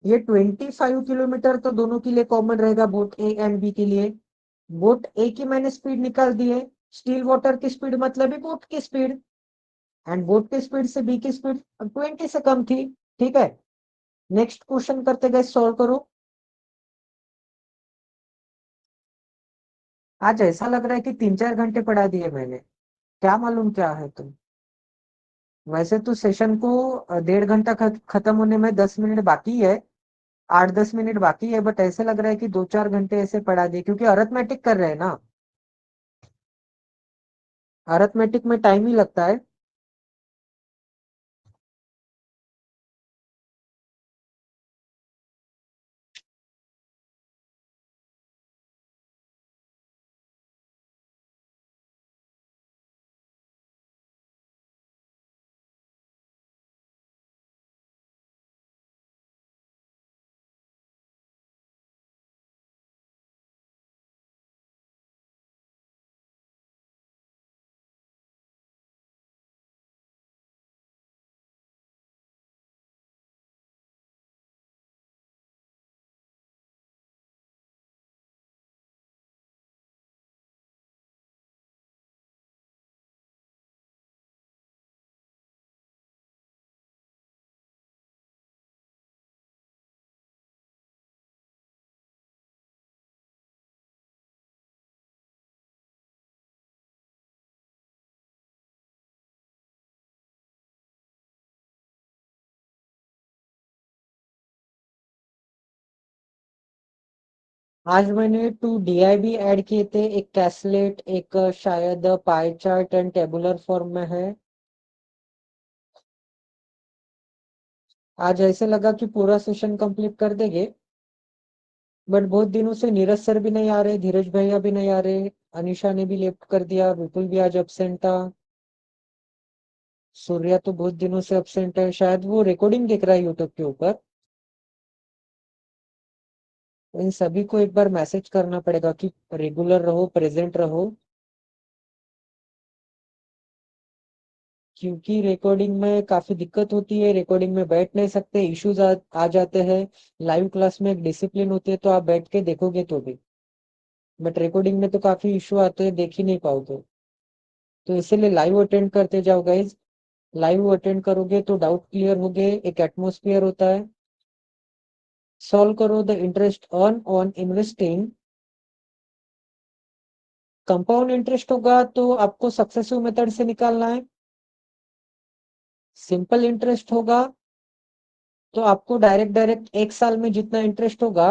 ये 25 किलोमीटर तो दोनों के लिए कॉमन रहेगा, बोट ए एंड बी के लिए। बोट ए की मैंने स्पीड निकाल दी है, स्टील वाटर की स्पीड मतलब ही बोट की स्पीड, एंड बोट की स्पीड से बी की स्पीड 20 से कम थी। ठीक है, नेक्स्ट क्वेश्चन करते गए, सॉल्व करो। आज ऐसा लग रहा है कि 3 4 घंटे पढ़ा दिए मैंने, क्या मालूम क्या है तुम। वैसे तो सेशन को 1.5 घंटा खत्म होने में 10 मिनट बाकी है, 8-10 मिनट बाकी है, बट ऐसे लग रहा है कि 2-4 घंटे ऐसे पढ़ा दे, क्योंकि अरिथमेटिक कर रहे हैं ना, अरिथमेटिक में टाइम ही लगता है। आज मैंने 2 DIB ऐड किए थे, एक कैसलेट, एक शायद pie chart and tabular form में है। आज ऐसे लगा कि पूरा सेशन कंप्लीट कर देंगे, बट बहुत दिनों से नीरज सर भी नहीं आ रहे, धीरज भैया भी नहीं आ रहे, अनिशा ने भी लेफ्ट कर दिया, विपुल भी आज एब्सेंट था, सूर्या तो बहुत दिनों से एब्सेंट है, शायद वो रिकॉर्डिंग देख रहा है यूट्यूब के ऊपर। इन सभी को एक बार मैसेज करना पड़ेगा कि रेगुलर रहो, प्रेजेंट रहो, क्योंकि रिकॉर्डिंग में काफी दिक्कत होती है, रिकॉर्डिंग में बैठ नहीं सकते, इश्यूज आ जाते हैं। लाइव क्लास में एक डिसिप्लिन होती है तो आप बैठ के देखोगे तो भी, बट रिकॉर्डिंग में तो काफी इशू आते हैं, देख ही नहीं पाओगे। तो इसीलिए लाइव अटेंड करते जाओ गाइज। लाइव अटेंड करोगे तो डाउट क्लियर होगे, एक एटमोस्फियर होता है। सॉल्व करो the interest earn on investing. Compound interest होगा तो आपको सक्सेसिव मेथड से निकालना है। सिंपल इंटरेस्ट होगा तो आपको डायरेक्ट डायरेक्ट एक साल में जितना इंटरेस्ट होगा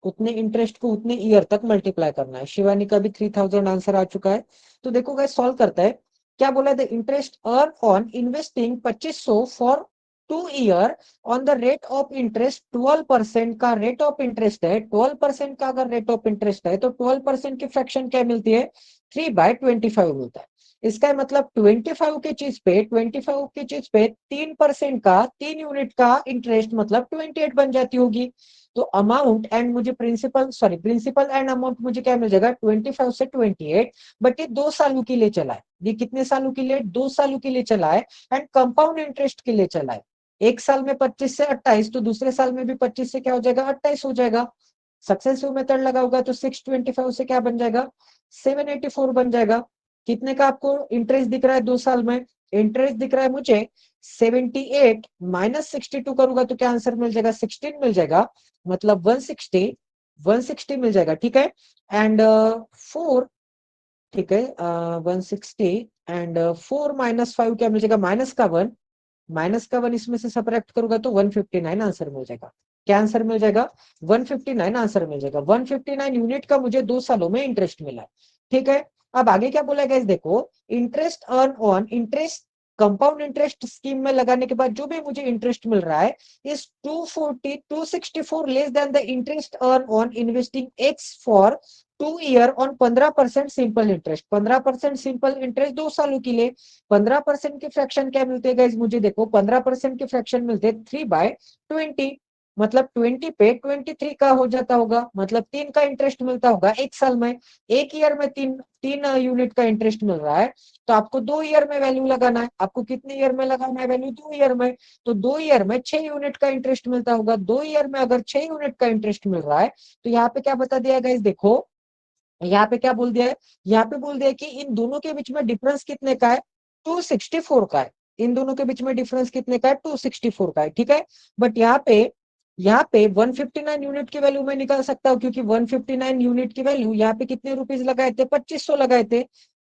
उतने इंटरेस्ट को उतने ईयर तक मल्टीप्लाई करना है। शिवानी का भी 3000 आंसर आ चुका है। तो देखो गाइस, सॉल्व करता है। क्या बोला है? The interest earn on investing 2500 for 2 year on the rate of interest 12% का रेट ऑफ इंटरेस्ट है। 12% का अगर रेट ऑफ इंटरेस्ट है तो 12% की फ्रैक्शन क्या मिलती है? 3/25 मिलता है। इसका मतलब 25 की चीज पे 3% का, 3 यूनिट का इंटरेस्ट मतलब 28 बन जाती होगी। तो अमाउंट एंड मुझे प्रिंसिपल एंड अमाउंट मुझे क्या मिल जाएगा? 25 से 28। बट ये 2 सालों के लिए चला है। ये कितने सालों के लिए? 2 सालों के लिए चला है। एंड कंपाउंड इंटरेस्ट के लिए चला है। एक साल में 25 से 28, तो दूसरे साल में भी 25 से क्या हो जाएगा? 28 हो जाएगा। सक्सेसफुल मेथड लगा होगा तो 625 से क्या बन जाएगा? 784 बन जाएगा। कितने का आपको इंटरेस्ट दिख रहा है 2 साल में? इंटरेस्ट दिख रहा है मुझे 78 माइनस 62 करूंगा तो क्या आंसर मिल जाएगा? 16 मिल जाएगा। मतलब 160 मिल जाएगा। ठीक है। एंड 4, ठीक है, 160 एंड 4 - 5 क्या मिल जाएगा? -1। -1 इसमें से सबट्रैक्ट करूंगा तो 159 आंसर मिल जाएगा। क्या आंसर मिल जाएगा? 159 आंसर मिल जाएगा। 159 यूनिट का मुझे 2 सालों में इंटरेस्ट मिला है। ठीक है। अब आगे क्या बोला गया देखो, interest earn on interest, compound interest scheme में लगाने के बाद जो भी मुझे इंटरेस्ट मिल रहा है इस 264 less than the interest earn on investing x for 2 year on 15% simple interest. 15% simple interest 2 सालों के लिए। 15% के फ्रैक्शन क्या मिलते हैं गाइस? मुझे देखो 15% के फ्रैक्शन मिलते हैं 3/20। मतलब 20 पे 23 का हो जाता होगा, मतलब 3 का इंटरेस्ट मिलता होगा एक साल में। एक ईयर में तीन तीन यूनिट का इंटरेस्ट मिल रहा है। तो आपको 2 ईयर में वैल्यू लगाना है। आपको कितने ईयर में लगाना है वैल्यू? 2 ईयर में। तो 2 ईयर में 6 यूनिट का इंटरेस्ट मिलता होगा। 2 ईयर में अगर 6 यूनिट का इंटरेस्ट मिल रहा है तो यहाँ पे क्या बता दिया गाइस? देखो यहाँ पे क्या बोल दिया है? यहाँ पे बोल दिया है कि इन दोनों के बीच में डिफरेंस कितने का है? 264 का है। इन दोनों के बीच में डिफरेंस कितने का है? 264 का है। ठीक है। बट यहाँ पे 159 यूनिट की वैल्यू मैं निकाल सकता हूँ, क्योंकि 159 यूनिट की वैल्यू यहाँ पे कितने रुपीज लगाए थे? 2500 लगाए थे।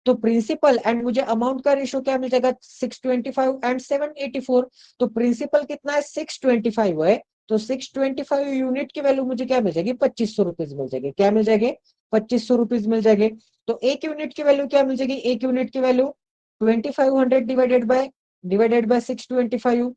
तो प्रिंसिपल एंड मुझे अमाउंट का रेशियो क्या मिल जाएगा, 625 एंड 784। तो प्रिंसिपल कितना है, 625 है, तो 625 यूनिट की वैल्यू मुझे क्या मिल जाएगी, 2500 रुपीज मिल जाएगी। क्या मिल जाएगी, 2500 रुपीज मिल जाएंगे। तो एक यूनिट की वैल्यू क्या मिल जाएगी, एक यूनिट की वैल्यू 2500 डिवाइडेड बाय 625।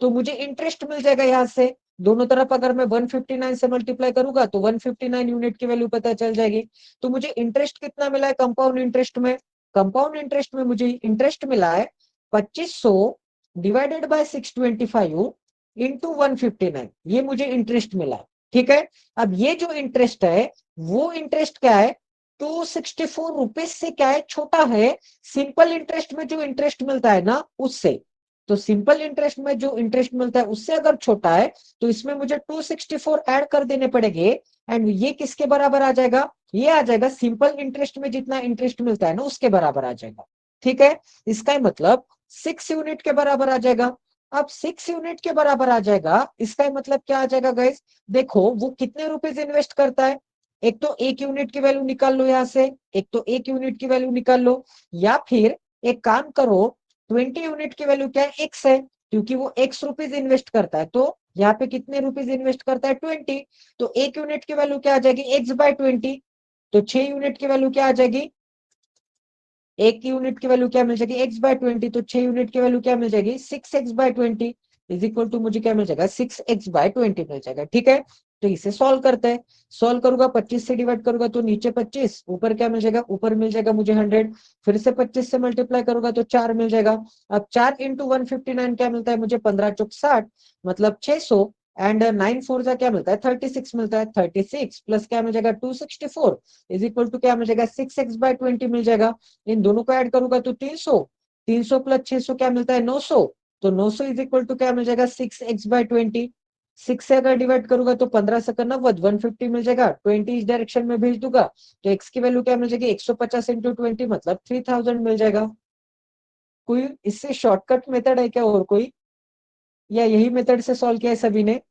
तो मुझे इंटरेस्ट मिल जाएगा यहाँ से। दोनों तरफ अगर मैं 159 से मल्टीप्लाई करूंगा तो 159 यूनिट की वैल्यू पता चल जाएगी। तो मुझे इंटरेस्ट कितना मिला है कंपाउंड इंटरेस्ट में, कंपाउंड इंटरेस्ट में मुझे इंटरेस्ट मिला है 2500 डिवाइडेड बाय 625 इंटू 159, ये मुझे इंटरेस्ट मिला है। ठीक है, अब ये जो इंटरेस्ट है वो इंटरेस्ट क्या है, 264 रुपीज से क्या है, छोटा है सिंपल इंटरेस्ट में जो इंटरेस्ट मिलता है ना उससे। तो सिंपल इंटरेस्ट में जो इंटरेस्ट मिलता है उससे अगर छोटा है तो इसमें मुझे 264 ऐड कर देने पड़ेंगे। एंड ये किसके बराबर आ जाएगा, ये आ जाएगा सिंपल इंटरेस्ट में जितना इंटरेस्ट मिलता है ना उसके बराबर आ जाएगा। ठीक है, इसका मतलब 6 यूनिट के बराबर आ जाएगा। अब 6 यूनिट के बराबर आ जाएगा, इसका मतलब क्या आ जाएगा गाइस, देखो वो कितने रुपीज इन्वेस्ट करता है। एक तो एक यूनिट की वैल्यू निकाल लो यहाँ से, एक तो एक यूनिट की वैल्यू निकाल लो, या फिर एक काम करो, 20 यूनिट की वैल्यू क्या है, एक्स है, क्योंकि वो एक्स रुपीज इन्वेस्ट करता है, तो यहाँ पे कितने रुपीज इन्वेस्ट करता है, 20। तो एक यूनिट की वैल्यू क्या आ जाएगी, x/20। तो 6 यूनिट की वैल्यू क्या आ जाएगी, एक यूनिट की वैल्यू क्या मिल जाएगी, x/20। तो 6 यूनिट की वैल्यू क्या मिल जाएगी, 6x/20 इज इक्वल टू मुझे क्या मिल जाएगा, 6x/20 मिल जाएगा। ठीक है, तो इसे सॉल्व करते हैं। सॉल्व करूंगा, 25 से डिवाइड करूंगा तो नीचे 25, ऊपर क्या मिल जाएगा, ऊपर मिल जाएगा मुझे 100। फिर से 25 से मल्टीप्लाई करूंगा तो 4 मिल जाएगा। अब 4 इंटू 159 क्या मिलता है मुझे, 15 चौक 60, मतलब 600। एंड 9 4 जा क्या मिलता है, 36 मिलता है। 36 प्लस क्या मिल जाएगा, 264 इज इक्वल टू क्या मिल जाएगा, 6x/20 मिल जाएगा। इन दोनों को ऐड करूंगा तो 300, 300 प्लस 600 क्या मिलता है, 900। तो 900 इज इक्वल टू क्या मिल जाएगा, 6x/20। 6 से अगर डिवाइड करूंगा तो 15 से करना 150 मिल जाएगा, 20 इस डायरेक्शन में भेज दूंगा तो x की वैल्यू क्या मिल जाएगी, 150 इंटू 20 मतलब 3000 मिल जाएगा। कोई इससे शॉर्टकट मेथड है क्या और कोई, या यही मेथड से सॉल्व किया है सभी ने।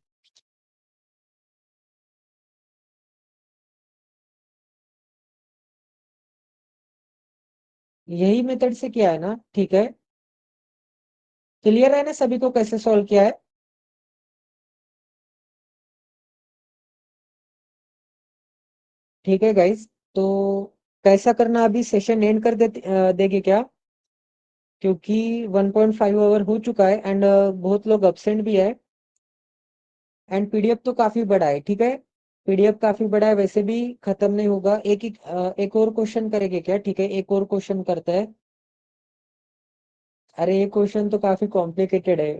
यही मेथड से किया है ना, ठीक है। क्लियर है ना सभी को कैसे सॉल्व किया है। ठीक है गाइस, तो कैसा करना, अभी सेशन एंड कर देंगे क्या, क्योंकि 1.5 आवर हो चुका है एंड बहुत लोग अब्सेंट भी है। एंड पीडीएफ तो काफी बड़ा है, ठीक है, पीडीएफ काफी बड़ा है, वैसे भी खत्म नहीं होगा। एक और क्वेश्चन करेंगे क्या, ठीक है, एक और क्वेश्चन करते हैं। अरे ये क्वेश्चन तो काफी कॉम्प्लिकेटेड है।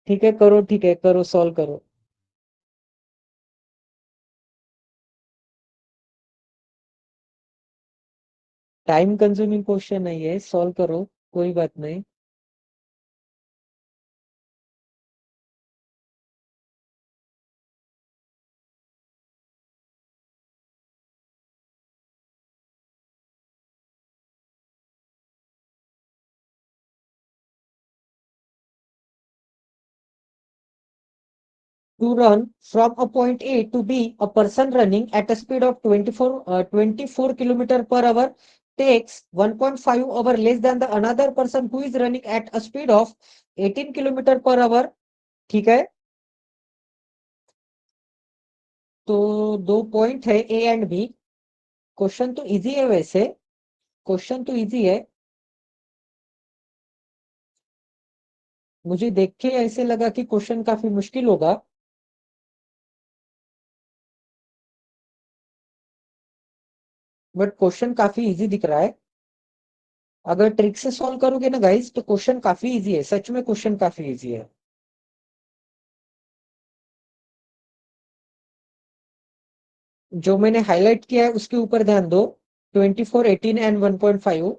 ठीक है करो, ठीक है करो, सॉल्व करो। टाइम कंज्यूमिंग क्वेश्चन नहीं है, सॉल्व करो, कोई बात नहीं। To run from a point A to B, a person running at a speed of 24 kilometer per hour takes 1.5 hour less than the another person who is running at a speed of 18 kilometre per our. ठीक है, तो दो पॉइंट है ए एंड बी। क्वेश्चन तो इजी है वैसे, क्वेश्चन तो इजी है, मुझे देख के ऐसे लगा कि क्वेश्चन काफी मुश्किल होगा, बट क्वेश्चन काफी इजी दिख रहा है। अगर ट्रिक से सॉल्व करोगे ना गाइस तो क्वेश्चन काफी इजी है, सच में क्वेश्चन काफी इजी है। जो मैंने हाईलाइट किया है उसके ऊपर ध्यान दो, 24 18 and 1.5।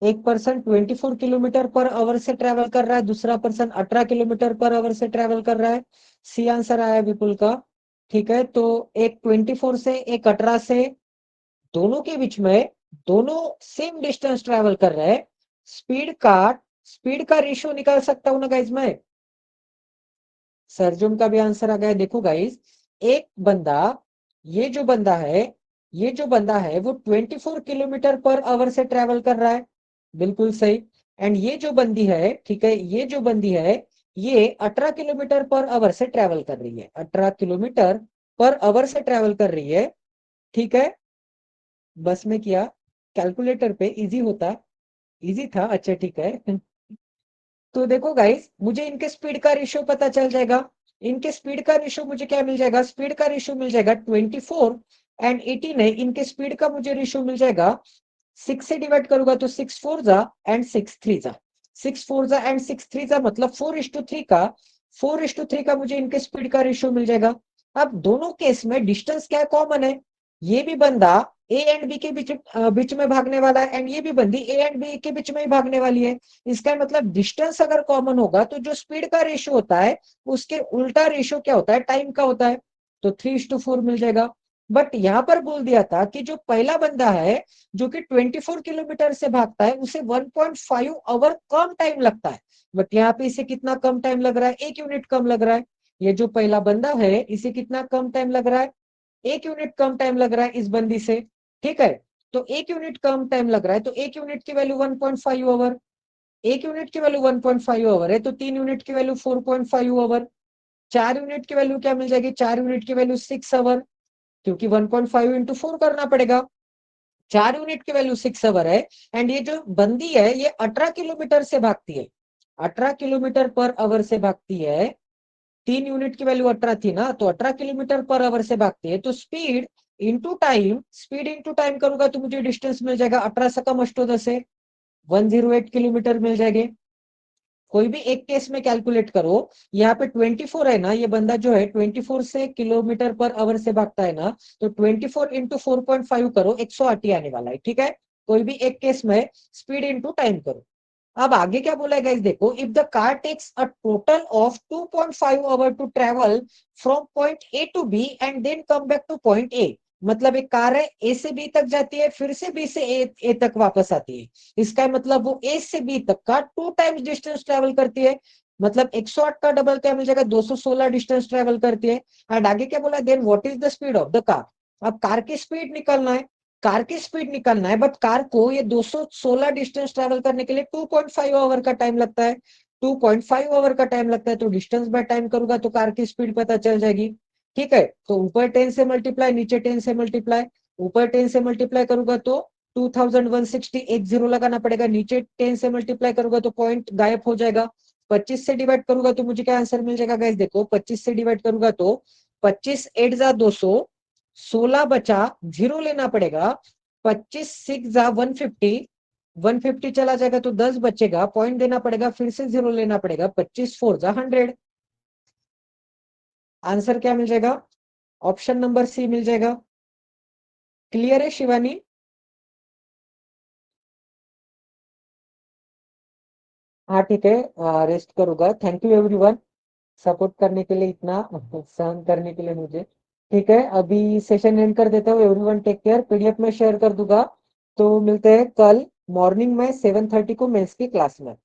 1 person 24 kilometre per our से ट्रेवल कर रहा है, दूसरा पर्सन 18 किलोमीटर पर आवर से ट्रेवल कर रहा है। सी आंसर आया विपुल का। ठीक है, तो एक 24 से, एक 18 से, दोनों के बीच में दोनों सेम डिस्टेंस ट्रेवल कर रहे हैं, स्पीड का रेशियो निकाल सकता हूं ना गाइज मैं। सर्जुम का भी आंसर आ गया। देखो गाइज, एक बंदा, ये जो बंदा है, ये जो बंदा है वो 24 किलोमीटर पर आवर से ट्रेवल कर रहा है, बिल्कुल सही। एंड ये जो बंदी है, ठीक है, ये जो बंदी है, ये 18 किलोमीटर पर आवर से ट्रेवल कर रही है, 18 किलोमीटर पर आवर से ट्रेवल कर रही है, ठीक है। बस में किया, कैलकुलेटर पे इजी होता, इजी था, अच्छा ठीक है। तो देखो गाइस, मुझे इनके स्पीड का रेशियो पता चल जाएगा। इनके स्पीड का रेशियो मुझे क्या मिल जाएगा, स्पीड का रेशियो मिल जाएगा 24 एंड 18 है, इनके स्पीड का मुझे रेशियो मिल जाएगा 6 से डिवाइड करूंगा तो 6 4 जा एंड 6 3 जा, 6 4 जा एंड 6 3 जा, मतलब 4:3 का, 4:3 का मुझे इनके स्पीड का रेशियो मिल जाएगा। अब दोनों केस में डिस्टेंस क्या कॉमन है, ये भी बंदा ए एंड बी के बीच में भागने वाला है एंड ये भी बंदी ए एंड बी के बीच में ही भागने वाली है। इसका मतलब डिस्टेंस अगर कॉमन होगा तो जो स्पीड का रेशियो होता है उसके उल्टा रेशियो क्या होता है, टाइम का होता है, तो 3:4 मिल जाएगा। बट यहां पर बोल दिया था कि जो पहला बंदा है जो कि 24 किलोमीटर से भागता है उसे 1.5 आवर कम टाइम लगता है, बट यहाँ पे इसे कितना कम टाइम लग रहा है, 1 यूनिट कम लग रहा है। ये जो पहला बंदा है इसे कितना कम टाइम लग रहा है, 1 यूनिट कम टाइम लग रहा है इस बंदी से, ठीक है। तो 1 यूनिट कम टाइम लग रहा है तो 1 यूनिट की वैल्यू 1.5 ओवर, 1 यूनिट की वैल्यू 1.5 ओवर है तो 3 यूनिट की वैल्यू 4.5 ओवर, 4 यूनिट की वैल्यू क्या मिल जाएगी, 4 यूनिट की वैल्यू 6 ओवर, क्योंकि 1.5 इंटू 4 करना पड़ेगा। 4 यूनिट की वैल्यू 6 ओवर है एंड ये जो बंदी है ये 18 किलोमीटर से भागती है, 18 किलोमीटर पर आवर से भागती है। 3 यूनिट की वैल्यू 18 थी ना, तो 18 किलोमीटर पर आवर से भागती है, तो speed into time, speed into time करूंगा तो मुझे डिस्टेंस मिल जाएगा 18 से कम 18 से 108 किलोमीटर मिल जाएंगे। कोई भी एक केस में कैलकुलेट करो, यहाँ पे 24 है ना, ये बंदा जो है 24 से किलोमीटर पर आवर से भागता है ना, तो 24 इंटू 4.5 करो, 108 ही आने वाला है, ठीक है। कोई भी एक केस में स्पीड इंटू टाइम करो। अब आगे क्या बोला है गाइस, देखो, if the car takes a total of 2.5 hour to travel from point A to B and then come back to point A, मतलब एक कार है ए से बी तक जाती है फिर से बी से ए तक वापस आती है, इसका मतलब वो ए से बी तक का 2 टाइम्स डिस्टेंस ट्रेवल करती है, मतलब 108 का डबल क्या मिल जाएगा, 216 डिस्टेंस ट्रेवल करती है। एंड आगे क्या बोला, then what is the speed of the car. अब कार की स्पीड निकालना है, कार की स्पीड निकालना है, बट कार को ये 216 डिस्टेंस ट्रेवल करने के लिए 2.5 आवर का टाइम लगता है, 2.5 आवर का टाइम लगता है, तो डिस्टेंस बाय टाइम करूंगा तो कार की स्पीड पता चल जाएगी, ठीक है। तो ऊपर 10 से मल्टीप्लाई, नीचे 10 से मल्टीप्लाई, ऊपर 10 से मल्टीप्लाई करूंगा तो 2160, एक जीरो लगाना पड़ेगा, नीचे 10 से मल्टीप्लाई करूंगा तो पॉइंट गायब हो जाएगा, 25 से डिवाइड करूंगा तो मुझे क्या आंसर मिल जाएगा गाइस, देखो 25 से डिवाइड करूंगा तो 25 8 जा 200, 16 बचा, जीरो लेना पड़ेगा, 25 6 जा 150, 150 चला जाएगा तो 10 बचेगा, पॉइंट देना पड़ेगा, फिर से जीरो लेना पड़ेगा, 25 4 जा 100, आंसर क्या मिल जाएगा, ऑप्शन नंबर सी मिल जाएगा। क्लियर है शिवानी। हाँ ठीक है, रेस्ट करूंगा। थैंक यू एवरीवन, सपोर्ट करने के लिए, इतना सहन करने के लिए मुझे। ठीक है, अभी सेशन एंड कर देता हूँ। एवरीवन टेक केयर, पीडीएफ में शेयर कर दूंगा। तो मिलते हैं कल मॉर्निंग में 7:30 को मेंस की क्लास में।